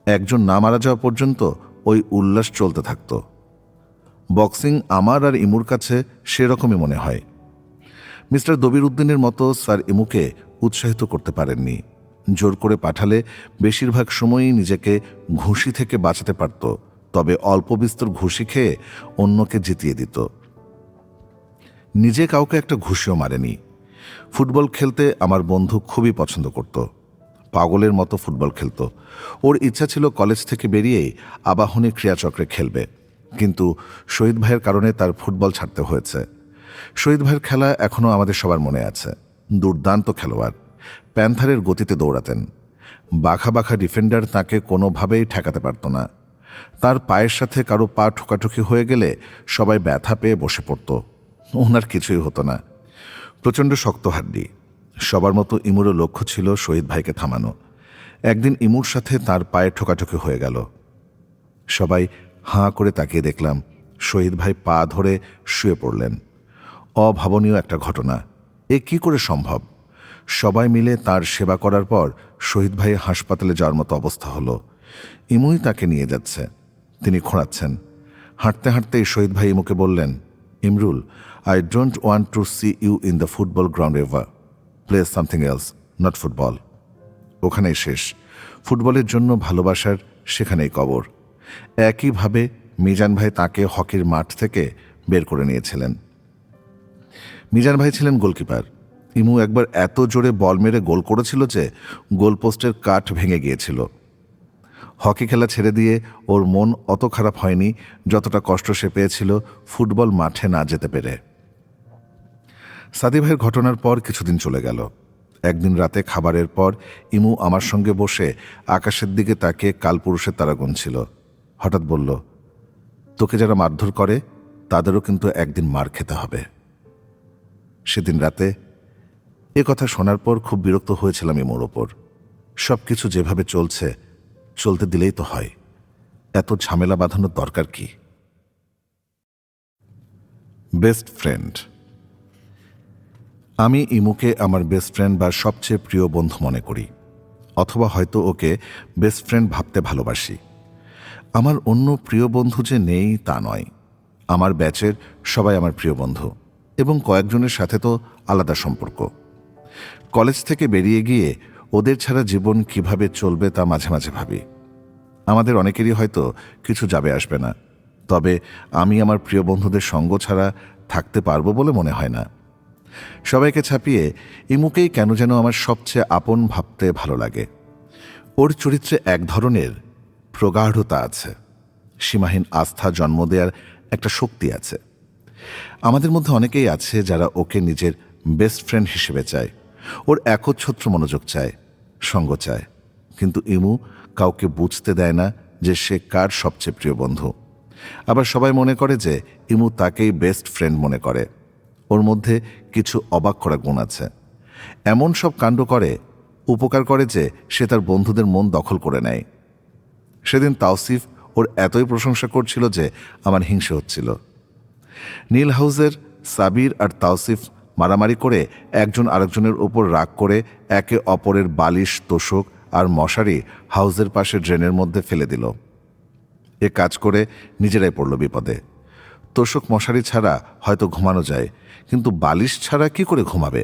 একজন না মারা যাওয়া পর্যন্ত ওই উল্লাস চলতে থাকত। বক্সিং আমার আর ইমুর কাছে সেরকমই মনে হয়। মিস্টার দবির উদ্দিনের মতো স্যার ইমুকে উৎসাহিত করতে পারেননি। জোর করে পাঠালে বেশিরভাগ সময়ই নিজেকে ঘুষি থেকে বাঁচাতে পারত, তবে অল্প বিস্তর ঘুষি খেয়ে অন্যকে জিতিয়ে দিত। নিজে কাউকে একটা ঘুষিও মারেনি। ফুটবল খেলতে আমার বন্ধু খুবই পছন্দ করত। পাগলের মতো ফুটবল খেলত। ওর ইচ্ছা ছিল কলেজ থেকে বেরিয়েই আবাহনী ক্রীড়াচক্রে খেলবে, কিন্তু শহীদ ভাইয়ের কারণে তার ফুটবল ছাড়তে হয়েছে। শহীদ ভাইয়ের খেলা এখনও আমাদের সবার মনে আছে। দুর্দান্ত খেলোয়াড়, প্যান্থারের গতিতে দৌড়াতেন। বাঘা বাঘা ডিফেন্ডার তাকে কোনোভাবেই ঠেকাতে পারত না। তার পায়ের সাথে কারো পা ঠোকাঠুকি হয়ে গেলে সবাই ব্যথা পেয়ে বসে পড়ত। ওনার কিছুই হতো না। প্রচণ্ড শক্ত হাড্ডি। সবার মতো ইমুরও লক্ষ্য ছিল শহীদ ভাইকে থামানো। একদিন ইমুর সাথে তার পায়ে ঠোকাঠুকি হয়ে গেল। সবাই হাঁ করে তাকিয়ে দেখলাম শহীদ ভাই পা ধরে শুয়ে পড়লেন। অভাবনীয় একটা ঘটনা। এ কি করে সম্ভব? সবাই মিলে তার সেবা করার পর শহীদ ভাই হাসপাতালে যাওয়ার মতো অবস্থা হলো। ইমুই তাকে নিয়ে যাচ্ছে, তিনি খোঁড়াচ্ছেন। হাঁটতে হাঁটতে শহীদ ভাই ইমুকে বললেন, Imrul, I don't want to see you in the football ground ever. Play something else, not football. ওখানেই শেষ। ফুটবলের জন্য ভালোবাসার সেখানেই কবর। একইভাবে মিজান ভাই তাকে হকির মাঠ থেকে বের করে নিয়েছিলেন। মিজান ভাই ছিলেন গোলকিপার। ইমু একবার এত জোরে বল মেরে গোল করেছিল যে গোলপোস্টের কাঠ ভেঙে গিয়েছিল। হকি খেলা ছেড়ে দিয়ে ওর মন অত খারাপ হয়নি যতটা কষ্ট সে পেয়েছিল ফুটবল মাঠে না যেতে পেরে। সাদি ভাইয়ের ঘটনার পর কিছুদিন চলে গেল। একদিন রাতে খাবারের পর ইমু আমার সঙ্গে বসে আকাশের দিকে তাকিয়ে কালপুরুষের তারা গুনছিল। হঠাৎ বলল, তোকে যারা মারধর করে তাদেরও কিন্তু একদিন মার খেতে হবে। সেদিন রাতে এ কথা শোনার পর খুব বিরক্ত হয়েছিলাম ইমুর ওপর। সব কিছু যেভাবে চলছে চলতে দিলেই তো হয়, এত ঝামেলা বাঁধানোর দরকার কি? Best friend. আমি ইমুকে আমার বেস্ট ফ্রেন্ড বা সবচেয়ে প্রিয় বন্ধু মনে করি, অথবা হয়তো ওকে বেস্ট ফ্রেন্ড ভাবতে ভালোবাসি। আমার অন্য প্রিয় বন্ধু যে নেই তা নয়। আমার ব্যাচের সবাই আমার প্রিয় বন্ধু, এবং কয়েকজনের সাথে তো আলাদা সম্পর্ক। কলেজ থেকে বেরিয়ে গিয়ে ওদের ছাড়া জীবন কিভাবে চলবে তা মাঝে মাঝে ভাবি। আমাদের অনেকেরই হয়তো কিছু যাবে আসবে না, তবে আমি আমার প্রিয় বন্ধুদের সঙ্গ ছাড়া থাকতে পারবো বলে মনে হয় না। সবাইকে ছাপিয়ে ইমুকেই কেন যেন আমার সবচেয়ে আপন ভাবতে ভালো লাগে। ওর চরিত্রে এক ধরনের প্রগাঢ়তা আছে, সীমাহীন আস্থা জন্ম দেওয়ার একটা শক্তি আছে। আমাদের মধ্যে অনেকেই আছে যারা ওকে নিজের বেস্ট ফ্রেন্ড হিসেবে চায়, ওর একচ্ছত্র মনোযোগ চায়, সঙ্গ চায়। কিন্তু ইমু কাউকে বুঝতে দেয় না যে সে কার সবচেয়ে প্রিয় বন্ধু। আবার সবাই মনে করে যে ইমু তাকেই বেস্ট ফ্রেন্ড মনে করে। ওর মধ্যে কিছু অবাক করা গুণ আছে। এমন সব কাণ্ড করে, উপকার করে যে সে তার বন্ধুদের মন দখল করে নেয়। সেদিন তাওসিফ ওর এতই প্রশংসা করছিল যে আমার হিংসে হচ্ছিল। নীল হাউসের সাবির আর তাওসিফ মারামারি করে একজন আরেকজনের উপর রাগ করে একে অপরের বালিশ, তোশক আর মশারি হাউসের পাশে ড্রেনের মধ্যে ফেলে দিল। এ কাজ করে নিজেরাই পড়ল বিপদে। তোশক মশারি ছাড়া হয়তো ঘুমানো যায়, কিন্তু বালিশ ছাড়া কি করে ঘুমাবে?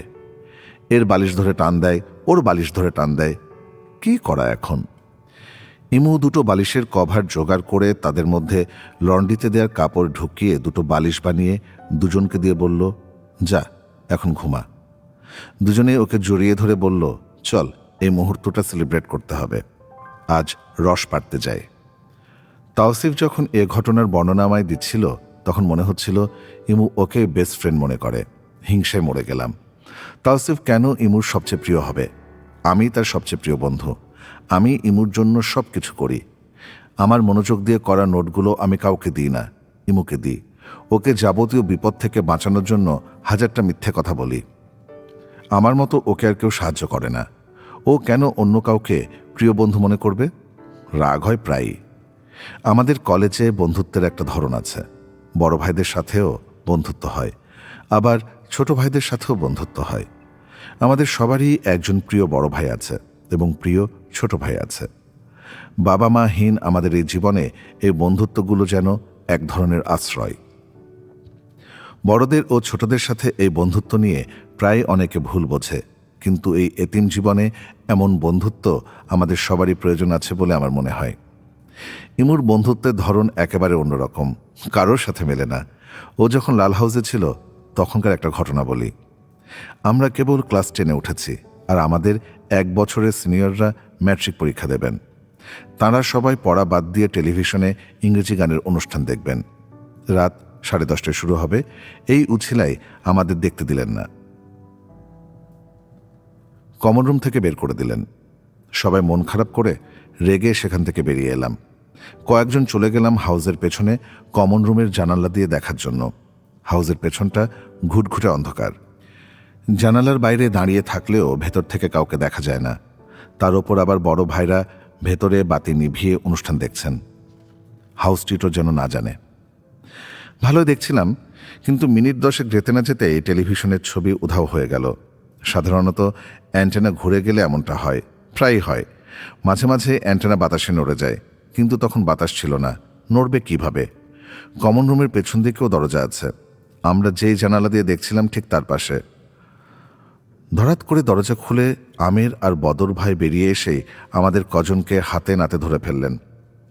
এর বালিশ ধরে টান দেয়, ওর বালিশ ধরে টান দেয়। কি করা এখন? ইমু দুটো বালিশের কভার জোগাড় করে তাদের মধ্যে লন্ড্রিতে দেওয়ার কাপড় ঢুকিয়ে দুটো বালিশ বানিয়ে দুজনকে দিয়ে বলল, যা এখন ঘুমা। দুজনেই ওকে জড়িয়ে ধরে বলল, চল এই মুহূর্তটা সেলিব্রেট করতে হবে, আজ রস পাড়তে যাই। তাওসিফ যখন এ ঘটনার বর্ণনা আমায় দিচ্ছিল তখন মনে হচ্ছিল ইমু ওকে বেস্ট ফ্রেন্ড মনে করে। হিংসায় মরে গেলাম। তাওসিফ কেন ইমুর সবচেয়ে প্রিয় হবে? আমি তার সবচেয়ে প্রিয় বন্ধু। আমি ইমুর জন্য সব কিছু করি। আমার মনোযোগ দিয়ে করা নোটগুলো আমি কাউকে দিই না, ইমুকে দিই। ওকে যাবতীয় বিপদ থেকে বাঁচানোর জন্য হাজারটা মিথ্যে কথা বলি। আমার মতো ওকে আর কেউ সাহায্য করে না। ও কেন অন্য কাউকে প্রিয় বন্ধু মনে করবে? রাগ হয় প্রায়ই। আমাদের কলেজে বন্ধুত্বের একটা ধরন আছে। বড় ভাইদের সাথেও বন্ধুত্ব হয়, আবার ছোট ভাইদের সাথেও বন্ধুত্ব হয়। আমাদের সবারই একজন প্রিয় বড় ভাই আছে এবং প্রিয় ছোট ভাই আছে। বাবা মাহীন আমাদের এই জীবনে এই বন্ধুত্বগুলো যেন এক ধরনের আশ্রয়। বড়দের ও ছোটদের সাথে এই বন্ধুত্ব নিয়ে প্রায় অনেকে ভুল বোঝে, কিন্তু এই এতিম জীবনে এমন বন্ধুত্ব আমাদের সবারই প্রয়োজন আছে বলে আমার মনে হয়। ইমুর বন্ধুত্বের ধরন একেবারে অন্যরকম, কারোর সাথে মেলে না। ও যখন লাল হাউসে ছিল তখনকার একটা ঘটনা বলি। আমরা কেবল ক্লাস 10-এ উঠেছি, আর আমাদের 1 বছরের সিনিয়ররা ম্যাট্রিক পরীক্ষা দেবেন। তাঁরা সবাই পড়া বাদ দিয়ে টেলিভিশনে ইংরেজি গানের অনুষ্ঠান দেখবেন। রাত 10:30টায় শুরু হবে। এই উছিলাই আমাদের দেখতে দিলেন না, কমন রুম থেকে বের করে দিলেন। সবাই মন খারাপ করে রেগে সেখান থেকে বেরিয়ে এলাম। কয়েকজন চলে গেলাম হাউসের পেছনে কমন রুমের জানালা দিয়ে দেখার জন্য। হাউসের পেছনটা ঘুটঘুটে অন্ধকার। জানালার বাইরে দাঁড়িয়ে থাকলেও ভেতর থেকে কাউকে দেখা যায় না। তার ওপর আবার বড় ভাইরা ভেতরে বাতি নিভিয়ে অনুষ্ঠান দেখছেন। হাউস স্ট্রিটও যেন না জানে। ভালোই দেখছিলাম, কিন্তু মিনিট 10 যেতে না যেতেই টেলিভিশনের ছবি উধাও হয়ে গেল। সাধারণত অ্যান্টেনা ঘুরে গেলে এমনটা হয়, প্রায়ই হয়। মাঝে মাঝে অ্যান্টেনা বাতাসে নড়ে যায়, কিন্তু তখন বাতাস ছিল না, নড়বে কিভাবে? কমন রুমের পেছন দিকেও দরজা আছে। আমরা যেই জানালা দিয়ে দেখছিলাম ঠিক তার পাশে। ধরাত করে দরজা খুলে আমির আর বদর ভাই বেরিয়ে এসেই আমাদের কজনকে হাতে নাতে ধরে ফেললেন।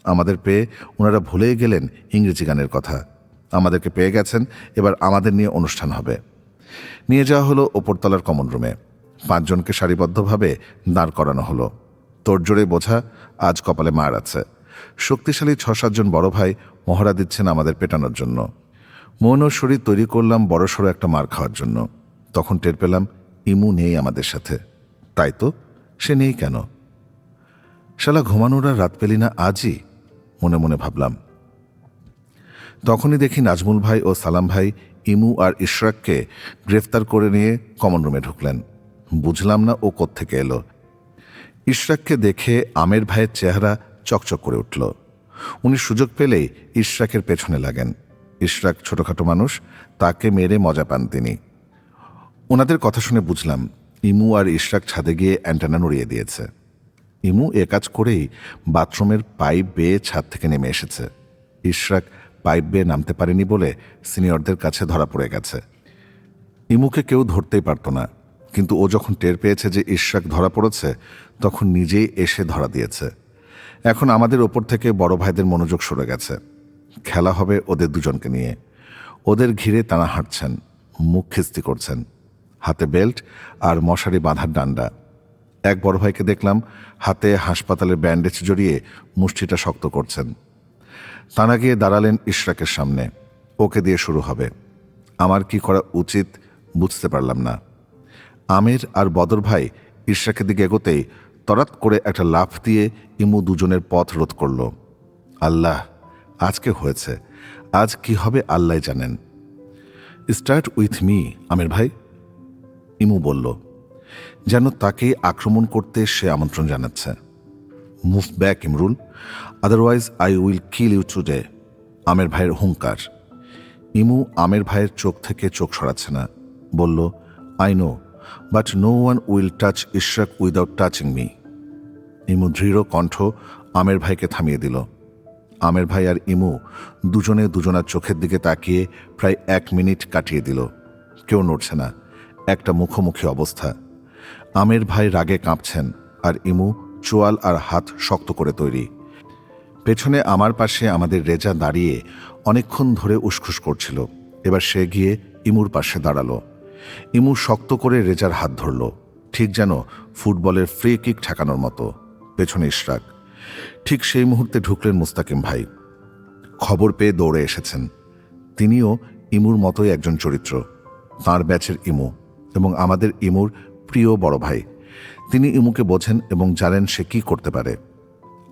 আমাদের পেয়ে ওনারা ভুলেই গেলেন ইংরেজি গানের কথা। আমাদেরকে পেয়ে গেছেন, এবার আমাদের নিয়ে অনুষ্ঠান হবে। নিয়ে যাওয়া হলো ওপরতলার কমন রুমে। 5 জনকে সারিবদ্ধভাবে দাঁড় করানো হলো। তোড়জোড়ে বোঝা আজ কপালে মার আছে। শক্তিশালী 6-7 জন বড় ভাই মহড়া দিচ্ছেন আমাদের পেটানোর জন্য। মন ও শরীর তৈরি করলাম বড়সড় একটা মার খাওয়ার জন্য। তখন টের পেলাম ইমু নেই আমাদের সাথে। তাই তো, সে নেই কেন? শালা ঘুমানোর আর রাত পেলি না আজই, মনে মনে ভাবলাম। তখনই দেখি নাজমুল ভাই ও সালাম ভাই ইমু আর ইশরাককে গ্রেফতার করে নিয়ে কমন রুমে ঢুকলেন। বুঝলাম না ও কোত্থেকে এলো। ইশরাককে দেখে আমের ভাইয়ের চেহারা চকচক করে উঠল। উনি সুযোগ পেলেই ইশরাকের পেছনে লাগেন। ইশরাক ছোটখাটো মানুষ, তাকে মেরে মজা পান তিনি। ওনাদের কথা শুনে বুঝলাম ইমু আর ইশরাক ছাদে গিয়ে অ্যান্টেনা নড়িয়ে দিয়েছে। ইমু এ কাজ করেই বাথরুমের পাইপ বেয়ে ছাদ থেকে নেমে এসেছে। ইশরাক পাইপ বেয়ে নামতে পারেনি বলে সিনিয়রদের কাছে ধরা পড়ে গেছে। ইমুকে কেউ ধরতেই পারত না, কিন্তু ও যখন টের পেয়েছে যে ইশরাক ধরা পড়েছে তখন নিজেই এসে ধরা দিয়েছে। এখন আমাদের ওপর থেকে বড় ভাইদের মনোযোগ সরে গেছে। খেলা হবে ওদের দুজনকে নিয়ে। ওদের ঘিরে তারা হাঁটছেন, মুখ খিস্তি করছেন, হাতে বেল্ট আর মশারি বাঁধার ডান্ডা। এক বড় ভাইকে দেখলাম হাতে হাসপাতালের ব্যান্ডেজ জড়িয়ে মুষ্টিটা শক্ত করছেন। তাঁরা গিয়ে দাঁড়ালেন ইশরাকের সামনে। ওকে দিয়ে শুরু হবে। আমার কি করা উচিত বুঝতে পারলাম না। আমির আর বদর ভাই ইশরাকের দিকে এগোতেই তরাত করে একটা লাফ দিয়ে ইমু দুজনের পথ রোধ করল। আল্লাহ, আজকে হয়েছে, আজ কি হবে আল্লাহ জানেন। স্টার্ট উইথ মি আমির ভাই, ইমু বলল, যেন তাকে আক্রমণ করতে সে আমন্ত্রণ জানাচ্ছে। Move back Imrul, otherwise I will kill you today, আমের ভাইয়ের হুঙ্কার। ইমু আমের ভাইয়ের চোখ থেকে চোখ সরাচ্ছে না, বলল, I know, but no one will touch Ishraq without touching me. Imu দৃঢ় কণ্ঠ আমের ভাইকে থামিয়ে দিল। আমের ভাই আর ইমু দুজনে দুজনার চোখের দিকে তাকিয়ে প্রায় 1 মিনিট কাটিয়ে দিল। কেউ নড়ছে না, একটা মুখোমুখি অবস্থা। আমের ভাই রাগে কাঁপছেন আর ইমু চোয়াল আর হাত শক্ত করে তৈরি। পেছনে আমার পাশে আমাদের রেজা দাঁড়িয়ে অনেকক্ষণ ধরে উসখুস করছিল। এবার সে গিয়ে ইমুর পাশে দাঁড়ালো। ইমু শক্ত করে রেজার হাত ধরল, ঠিক যেন ফুটবলের ফ্রি কিক ঠেকানোর মতো। পেছনে ইশরাক। ঠিক সেই মুহূর্তে ঢুকলেন মুস্তাকিম ভাই। খবর পেয়ে দৌড়ে এসেছেন। তিনিও ইমুর মতোই একজন চরিত্র, তাঁর ব্যাচের ইমু এবং আমাদের ইমুর প্রিয় বড় ভাই। তিনি ইমুকে বোঝেন এবং জানেন সে কি করতে পারে।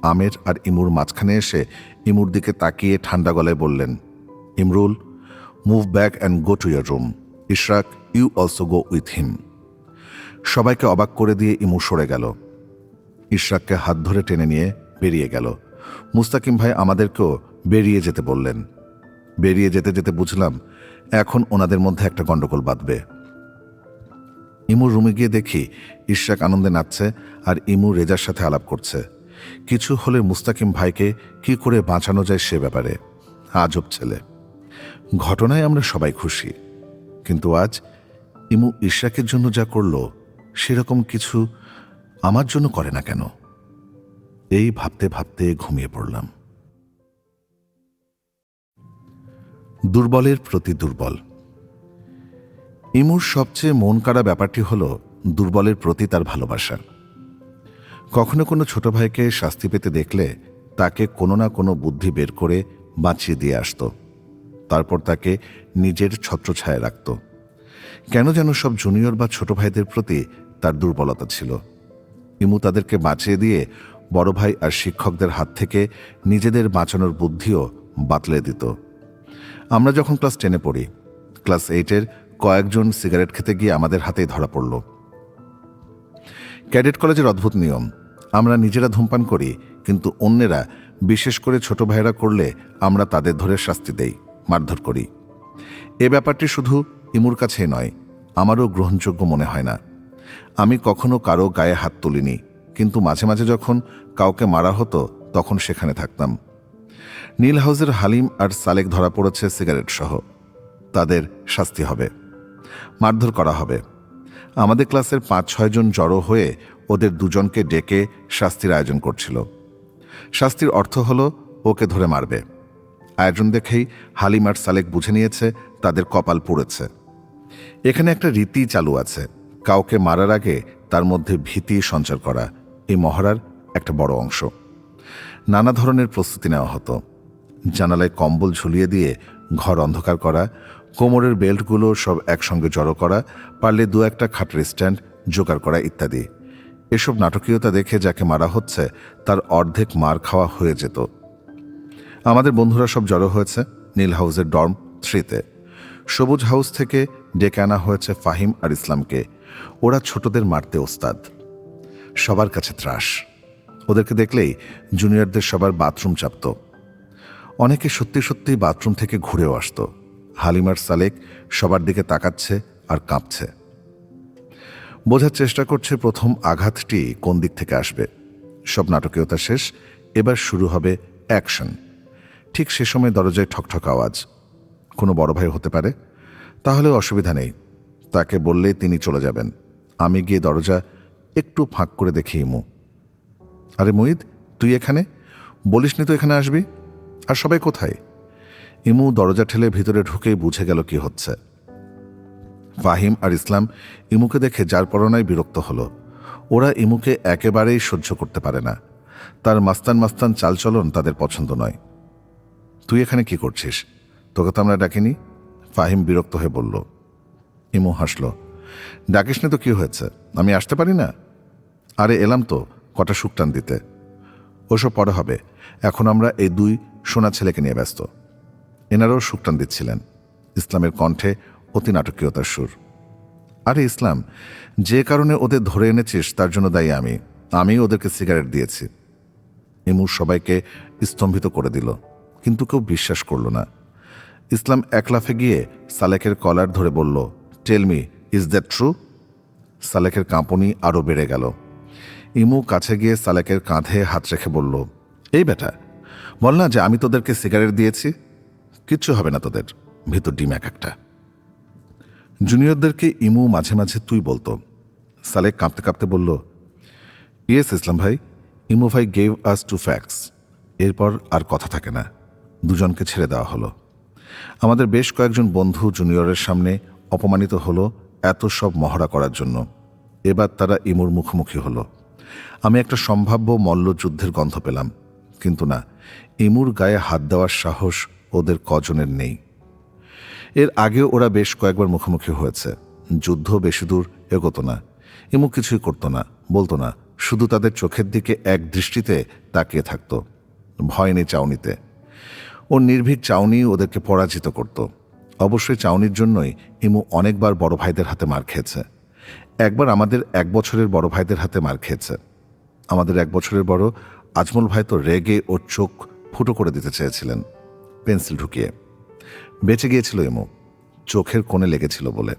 আমের আর ইমুর মাঝখানে এসে ইমুর দিকে তাকিয়ে ঠান্ডা গলায় বললেন, Imrul, move back and go to your room. Ishraq, you also go with him. সবাইকে অবাক করে দিয়ে ইমু সরে গেল। ইশরাককে হাত ধরে টেনে নিয়ে বেরিয়ে গেল। মুস্তাকিম ভাই আমাদেরকেও বেরিয়ে যেতে বললেন। বেরিয়ে যেতে যেতে বুঝলাম এখন ওনাদের মধ্যে একটা গন্ডগোল বাঁধবে। ইমুর রুমে গিয়ে দেখি ইশরাক আনন্দে নাচছে আর ইমু রেজার সাথে আলাপ করছে। কিছু হলে মুস্তাকিম ভাইকে কি করে বাঁচানো যায় সে ব্যাপারে। আজব ছেলে। ঘটনায় আমরা সবাই খুশি, কিন্তু আজ ইমু ইশরাকের জন্য যা করল সেরকম কিছু আমার জন্য করে না কেন? এই ভাবতে ভাবতে ঘুমিয়ে পড়লাম। দুর্বলের প্রতি দুর্বল। ইমুর সবচেয়ে মন কাড়া ব্যাপারটি হল দুর্বলের প্রতি তার ভালোবাসা। কখনো কোনো ছোট ভাইকে শাস্তি পেতে দেখলে তাকে কোনো না কোনো বুদ্ধি বের করে বাঁচিয়ে দিয়ে আসত, তারপর তাকে নিজের ছত্রছায়ায় রাখত। কেন যেন সব জুনিয়র বা ছোট ভাইদের প্রতি তার দুর্বলতা ছিল। ইমু তাদেরকে বাঁচিয়ে দিয়ে বড় ভাই আর শিক্ষকদের হাত থেকে নিজেদের বাঁচানোর বুদ্ধিও বাতলে দিত। আমরা যখন ক্লাস 10-এ পড়ি, ক্লাস 8-এর কয়েকজন সিগারেট খেতে গিয়ে আমাদের হাতেই ধরা পড়ল। ক্যাডেট কলেজের অদ্ভুত নিয়ম, আমরা নিজেরা ধূমপান করি, কিন্তু অন্যেরা, বিশেষ করে ছোট ভাইয়েরা করলে আমরা তাদের ধরে শাস্তি দেই, মারধর করি। এ ব্যাপারটি শুধু ইমুর কাছেই নয়, আমারও গ্রহণযোগ্য মনে হয় না। আমি কখনো কারো গায়ে হাত তুলিনি, কিন্তু মাঝে মাঝে যখন কাউকে মারা হতো তখন সেখানে থাকতাম। নীল হাউসের হালিম আর সালেক ধরা পড়েছে সিগারেট সহ। তাদের শাস্তি হবে, মারধর করা হবে। আমাদের ক্লাসের 5-6 জন জড়ো হয়ে ওদের দুজনকে ডেকে শাস্তির আয়োজন করছিল। শাস্তির অর্থ হলো ওকে ধরে মারবে। আয়োজন দেখেই হালিম আর সালেক বুঝে নিয়েছে তাদের কপাল পুড়েছে। এখানে একটা রীতি চালু আছে, কাউকে মারার আগে তার মধ্যে ভীতি সঞ্চার করা এই মহড়ার একটা বড় অংশ। নানা ধরনের প্রস্তুতি নেওয়া হতো। জানালায় কম্বল ঝুলিয়ে দিয়ে ঘর অন্ধকার করা, কোমরের বেল্টগুলো সব একসঙ্গে জড়ো করা, পারলে 2-1টা খাটের স্ট্যান্ড জোগাড় করা ইত্যাদি। এসব নাটকীয়তা দেখে যাকে মারা হচ্ছে তার অর্ধেক মার খাওয়া হয়ে যেত। আমাদের বন্ধুরা সব জড়ো হয়েছে নীল হাউসের ডর্ম 3-তে। সবুজ হাউস থেকে ডেকে আনা হয়েছে ফাহিম আর ইসলামকে। ওরা ছোটদের মারতে ওস্তাদ, সবার কাছে ত্রাস। ওদেরকে দেখলেই জুনিয়রদের সবার বাথরুম চাপত। অনেকে সত্যি সত্যি বাথরুম থেকে ঘুরেও আসত। হালিমার সালেক সবার দিকে তাকাচ্ছে আর কাঁপছে, বোঝার চেষ্টা করছে প্রথম আঘাতটি কোন দিক থেকে আসবে। সব নাটকীয়তা শেষ, এবার শুরু হবে অ্যাকশন। ঠিক সে সময় দরজায় ঠকঠক আওয়াজ। কোনো বড় ভাই হতে পারে, তাহলেও অসুবিধা নেই, তাকে বললেই তিনি চলে যাবেন। আমি গিয়ে দরজা একটু ফাঁক করে দেখি ইমু। আরে মুইদ, তুই এখানে? বলিসনি তো এখানে আসবি? আর সবাই কোথায়? ইমু দরজা ঠেলে ভিতরে ঢুকেই বুঝে গেল কি হচ্ছে। ফাহিম আর ইসলাম ইমুকে দেখে যার পরনায় বিরক্ত হলো। ওরা ইমুকে একেবারেই সহ্য করতে পারে না। তার মাস্তান মাস্তান চালচলন তাদের পছন্দ নয়। তুই এখানে কি করছিস? তোকে তো আমরা ডাকিনি। ফাহিম বিরক্ত হয়ে বলল। ইমু হাসল। ডাকিস না তো কি হয়েছে, আমি আসতে পারি না? আরে এলাম তো কটা শুকটান দিতে। ওসব পরে হবে, এখন আমরা এই 2 সোনা ছেলেকে নিয়ে ব্যস্ত। এনারাও শুকটান দিচ্ছিলেন। ইসলামের কণ্ঠে অতি নাটকীয়তার সুর। আরে ইসলাম, যে কারণে ওদের ধরে এনেছিস তার জন্য দায়ী আমি ওদেরকে সিগারেট দিয়েছি। ইমু সবাইকে স্তম্ভিত করে দিল, কিন্তু কেউ বিশ্বাস করল না। ইসলাম এক লাফে গিয়ে সালেকের কলার ধরে বলল, tell me, is that true? সালেকের কাঁপুনি আরও বেড়ে গেল। ইমু কাছে গিয়ে সালেকের কাঁধে হাত রেখে বলল, এই বেটা, বল না যে আমি তোদেরকে সিগারেট দিয়েছি। কিচ্ছু হবে না তোদের, ভিতর ডিম একটা। জুনিয়রদেরকে ইমু মাঝে মাঝে তুই বলতো। সালেক কাঁপতে কাঁপতে বলল, ইয়েস ইসলাম ভাই, ইমু ভাই গেভ আস 2 ফ্যাক্টস। এরপর আর কথা থাকে না, দুজনকে ছেড়ে দেওয়া হলো। আমাদের বেশ কয়েকজন বন্ধু জুনিয়রের সামনে অপমানিত হলো এত সব মহড়া করার জন্য। এবার তারা ইমুর মুখোমুখি হলো। আমি একটা সম্ভাব্য মল্লযুদ্ধের গন্ধ পেলাম, কিন্তু না, ইমুর গায়ে হাত দেওয়ার সাহস ওদের কজনের নেই। এর আগেও ওরা বেশ কয়েকবার মুখোমুখি হয়েছে। যুদ্ধ বেশি দূর এগোতো না, ইমু কিছুই করতো না, বলতো না, শুধু তাদের চোখের দিকে এক দৃষ্টিতে তাকিয়ে থাকতো। ভয় নেই চাউনিতে। ওর নির্ভীক চাউনি ওদেরকে পরাজিত করত। অবশ্যই চাউনির জন্যই ইমু অনেকবার বড় ভাইদের হাতে মার খেয়েছে। একবার আমাদের 1 বছরের বড় ভাইদের হাতে মার খেয়েছে। আমাদের 1 বছরের বড় আজমল ভাই তো রেগে ওর চোখ ফুটো করে দিতে চেয়েছিলেন পেন্সিল ঢুকিয়ে। বেঁচে গিয়েছিল ইমু, চোখের কোণে লেগেছিল বলে।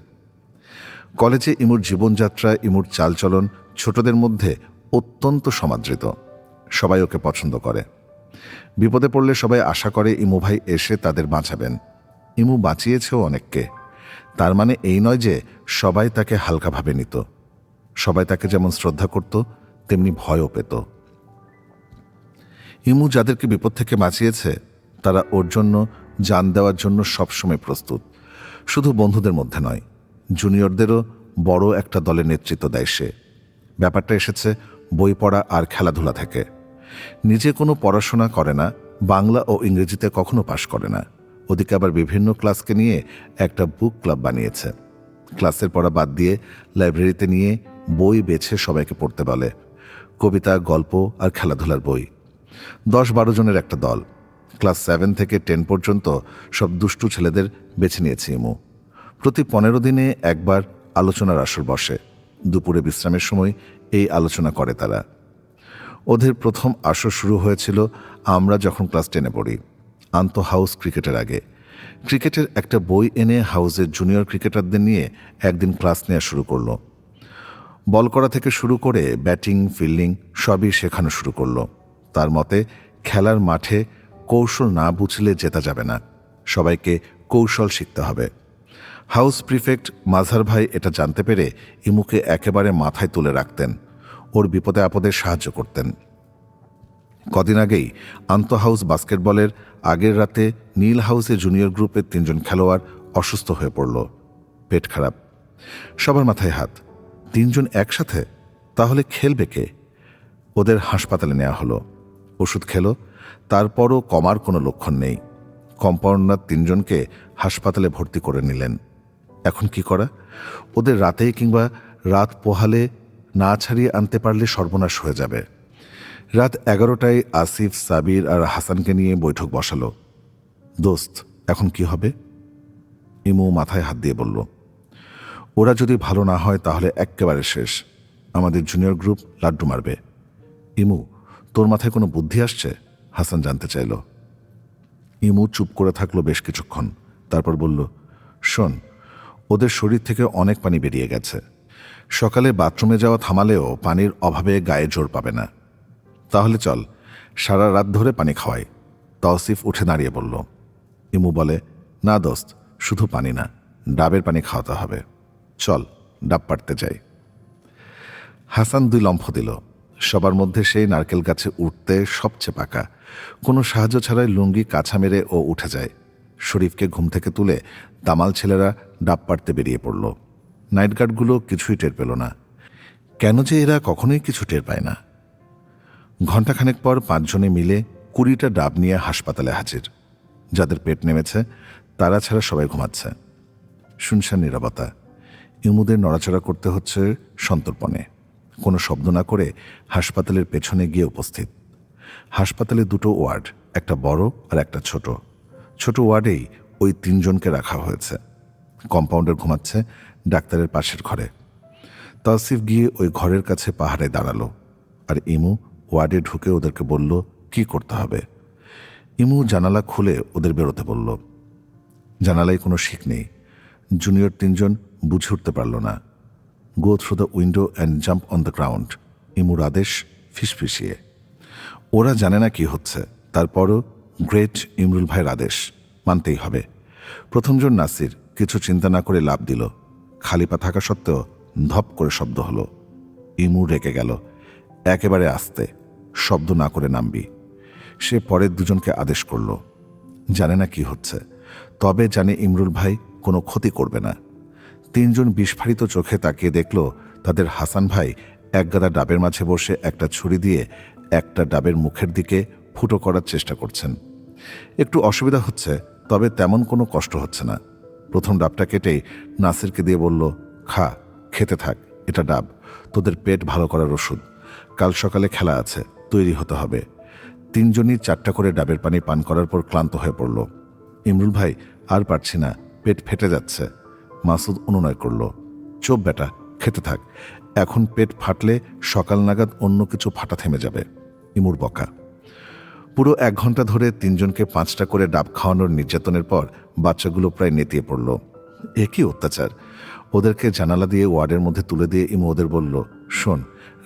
কলেজে ইমুর জীবনযাত্রা, ইমুর চালচলন ছোটদের মধ্যে অত্যন্ত সমাদৃত। সবাই ওকে পছন্দ করে। বিপদে পড়লে সবাই আশা করে ইমু ভাই এসে তাদের বাঁচাবেন। ইমু বাঁচিয়েছেও অনেককে। তার মানে এই নয় যে সবাই তাকে হালকাভাবে নিত। সবাই তাকে যেমন শ্রদ্ধা করত, তেমনি ভয়ও পেত। ইমু যাদেরকে বিপদ থেকে বাঁচিয়েছে তারা ওর জন্য জান দেওয়ার জন্য সবসময় প্রস্তুত। শুধু বন্ধুদের মধ্যে নয়, জুনিয়রদেরও বড় একটা দলের নেতৃত্ব দেয় সে। ব্যাপারটা এসেছে বই পড়া আর খেলাধুলা থেকে। নিজে কোনো পড়াশোনা করে না, বাংলা ও ইংরেজিতে কখনো পাশ করে না। ওদিকে আবার বিভিন্ন ক্লাসকে নিয়ে একটা বুক ক্লাব বানিয়েছে। ক্লাসের পড়া বাদ দিয়ে লাইব্রেরিতে নিয়ে বই বেছে সবাইকে পড়তে বলে। কবিতা, গল্প আর খেলাধুলার বই। 10-12 জনের একটা দল। ক্লাস 7 থেকে 10 পর্যন্ত সব দুষ্টু ছেলেদের বেছে নিয়েছে ইমু। প্রতি 15 দিনে একবার আলোচনার আসর বসে। দুপুরে বিশ্রামের সময় এই আলোচনা করে তারা। ওদের প্রথম আসর শুরু হয়েছিল আমরা যখন ক্লাস 10-এ পড়ি, আন্তঃ হাউস ক্রিকেটের আগে। ক্রিকেটের একটা বই এনে হাউসের জুনিয়র ক্রিকেটারদের নিয়ে একদিন ক্লাস নেওয়া শুরু করলো। বল করা থেকে শুরু করে ব্যাটিং, ফিল্ডিং সবই শেখানো শুরু করলো। তার মতে খেলার মাঠে কৌশল না বুঝলে জেতা যাবে না, সবাইকে কৌশল শিখতে হবে। হাউস প্রিফেক্ট মাঝার ভাই এটা জানতে পেরে ইমুকে একেবারে মাথায় তুলে রাখতেন, ওর বিপদে আপদে সাহায্য করতেন। কদিন আগেই আন্তঃ হাউস বাস্কেটবলের আগের রাতে নীল হাউসে জুনিয়র গ্রুপের 3 জন খেলোয়াড় অসুস্থ হয়ে পড়ল, পেট খারাপ। সবার মাথায় হাত। 3 জন একসাথে, তাহলে খেলবে কে? ওদের হাসপাতালে নেওয়া হলো। ওষুধ খেলো, তারপরও কমার কোনো লক্ষণ নেই। কম্পাউন্ডার 3 জনকে হাসপাতালে ভর্তি করে নিলেন। এখন কি করা? ওদের রাতেই কিংবা রাত পোহালে না ছাড়িয়ে আনতে পারলে সর্বনাশ হয়ে যাবে। রাত 11টায় আসিফ, সাবির আর হাসানকে নিয়ে বৈঠক বসালো। দোস্ত, এখন কি হবে? ইমু মাথায় হাত দিয়ে বলল, ওরা যদি ভালো না হয় তাহলে এক্কেবারে শেষ। আমাদের জুনিয়র গ্রুপ লাড্ডু মারবে। ইমু, তোর মাথায় কোনো বুদ্ধি আসছে? হাসান জানতে চাইল। ইমু চুপ করে থাকলো বেশ কিছুক্ষণ, তারপর বলল, শোন, ওদের শরীর থেকে অনেক পানি বেরিয়ে গেছে। সকালে বাথরুমে যাওয়া থামালেও পানির অভাবে গায়ে জোর পাবে না। তাহলে চল, সারা রাত ধরে পানি খাওয়াই। তৌসিফ উঠে দাঁড়িয়ে বলল। ইমু বলে, না দোস্ত, শুধু পানি না, ডাবের পানি খাওয়াতে হবে। চল, ডাব পাড়তে যাই। হাসান 2 লম্ফ দিল। সবার মধ্যে সেই নারকেল গাছে উঠতে সবচেয়ে পাকা। কোনো সাহায্য ছাড়াই লুঙ্গি কাছা মেরে ও উঠে যায়। শরীফকে ঘুম থেকে তুলে দামাল ছেলেরা ডাব পাড়তে বেরিয়ে পড়ল। নাইট গার্ডগুলো কিছুই টের পেল না। কেন যে এরা কখনোই কিছু টের পায় না। ঘণ্টাখানেক পর 5 জনে মিলে 20টা ডাব নিয়ে হাসপাতালে হাজির। যাদের পেট নেমেছে তারা ছাড়া সবাই ঘুমাচ্ছে। শুনশান নীরবতা। ইমুদের নড়াচড়া করতে হচ্ছে সন্তর্পণে। কোনো শব্দ না করে হাসপাতালের পেছনে গিয়ে উপস্থিত। হাসপাতালে 2টো ওয়ার্ড, একটা বড় আর একটা ছোট। ছোট ওয়ার্ডেই ওই 3 জনকে রাখা হয়েছে। কম্পাউন্ডার ঘুমাচ্ছে ডাক্তারের পাশের ঘরে। তৌসিফ গিয়ে ওই ঘরের কাছে পাহাড়ে দাঁড়ালো, আর ইমু ওয়ার্ডে ঢুকে ওদেরকে বলল কি করতে হবে। ইমু জানালা খুলে ওদের বেরোতে বলল। জানালায় কোনো শিক নেই। জুনিয়র 3 জন বুঝে উঠতে পারল না। Go through the window and jump on the ground, ইমুর আদেশ ফিসফিসিয়ে। ওরা জানে না কি হচ্ছে, তারপরও গ্রেট ইমরুল ভাইয়ের আদেশ মানতেই হবে। প্রথমজন নাসির কিছু চিন্তা না করে লাফ দিল। খালি পা থাকা সত্ত্বেও ধপ করে শব্দ হলো। ইমু রেগে গেল। একেবারে আস্তে, শব্দ না করে নামবি। সে পরের 2 জনকে আদেশ করল। জানে না কি হচ্ছে, তবে জানে ইমরুল ভাই কোনো ক্ষতি করবে না। তিনজন বিস্ফারিত চোখে তাকিয়ে দেখল তাদের হাসান ভাই একগাদা ডাবের মাঝে বসে একটা ছুরি দিয়ে একটা ডাবের মুখের দিকে ফুটো করার চেষ্টা করছেন। একটু অসুবিধা হচ্ছে, তবে তেমন কোনো কষ্ট হচ্ছে না। প্রথম ডাবটা কেটেই নাসিরকে দিয়ে বলল, খা, খেতে থাক, এটা ডাব, তোদের পেট ভালো করার ওষুধ। কাল সকালে খেলা আছে, তৈরি হতে হবে। তিনজনই 4টা করে ডাবের পানি পান করার পর ক্লান্ত হয়ে পড়ল। ইমরুল ভাই, আর পারছি না, পেট ফেটে যাচ্ছে। মাসুদ অনুনয় করল, চোপ বেটা, খেতে থাক, এখন পেট ফাটলে সকাল নাগাদ অন্য কিছু ফাটা থেমে যাবে। ইমুর বকা। পুরো 1 ঘন্টা ধরে তিনজনকে 5টা করে ডাব খাওয়ানোর নির্যাতনের পর বাচ্চাগুলো প্রায় নেতিয়ে পড়ল। এ কি অত্যাচার! ওদেরকে জানালা দিয়ে ওয়ার্ডের মধ্যে তুলে দিয়ে ইমু ওদের বলল, শোন,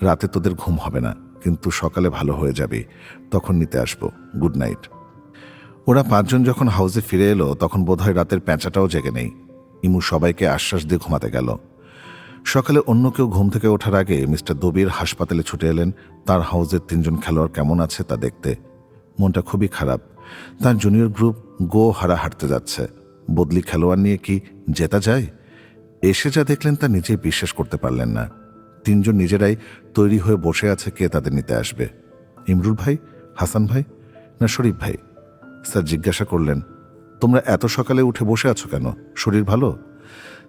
রাতে তোদের ঘুম হবে না, কিন্তু সকালে ভালো হয়ে যাবে, তখন নিতে আসবো, গুড নাইট। ওরা 5 জন যখন হাউসে ফিরে এলো তখন বোধহয় রাতের প্যাঁচাটাও জেগে নেই। ইমু সবাইকে আশ্বাস দিয়ে ঘুমাতে গেল। সকালে অন্য কেউ ঘুম থেকে ওঠার আগে মিস্টার দবির হাসপাতালে ছুটে এলেন তার হাউসের 3 জন খেলোয়াড় কেমন আছে তা দেখতে। মনটা খুবই খারাপ। তার জুনিয়র গ্রুপ গো হারা হাঁটতে যাচ্ছে। বদলি খেলোয়াড় নিয়ে কি জেতা যায়? এসে যা দেখলেন তা নিজেই বিশ্বাস করতে পারলেন না। 3 জন নিজেরাই তৈরি হয়ে বসে আছে কে তাদের নিতে আসবে। ইমরুল ভাই, হাসান ভাই, না শরীফ ভাই? স্যার জিজ্ঞাসা করলেন, তোমরা এত সকালে উঠে বসে আছো কেন? শরীর ভালো?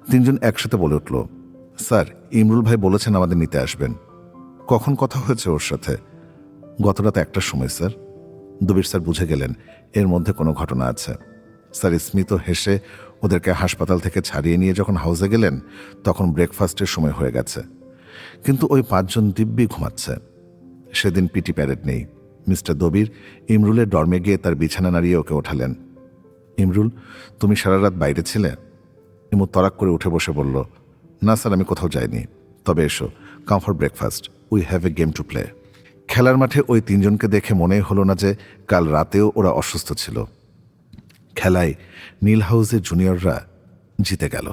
3 জন একসাথে বলে উঠল, স্যার, ইমরুল ভাই বলেছেন আমাদের নিতে আসবেন। কখন কথা হয়েছে ওর সাথে? গত রাত 1টার সময় স্যার। দবির স্যার বুঝে গেলেন এর মধ্যে কোনো ঘটনা আছে। স্যার স্মিত হেসে ওদেরকে হাসপাতাল থেকে ছাড়িয়ে নিয়ে যখন হাউসে গেলেন তখন ব্রেকফাস্টের সময় হয়ে গেছে, কিন্তু ওই 5 জন দিব্যি ঘুমাচ্ছে। সেদিন পিটি প্যারেড নেই। মিস্টার দবির ইমরুলের ডর্মে গিয়ে তার বিছানা নাড়িয়ে ওকে ওঠালেন। ইমরুল, তুমি সারা রাত বাইরে ছিলে? ইমু তরাক করে উঠে বসে বলল, না স্যার, আমি কোথাও যাইনি, তবে এসো, come for breakfast, we have a game to play. খেলার মাঠে ওই 3 জনকে দেখে মনেই হলো না যে কাল রাতেও ওরা অসুস্থ ছিল। খেলায় নীল হাউসের জুনিয়ররা জিতে গেল।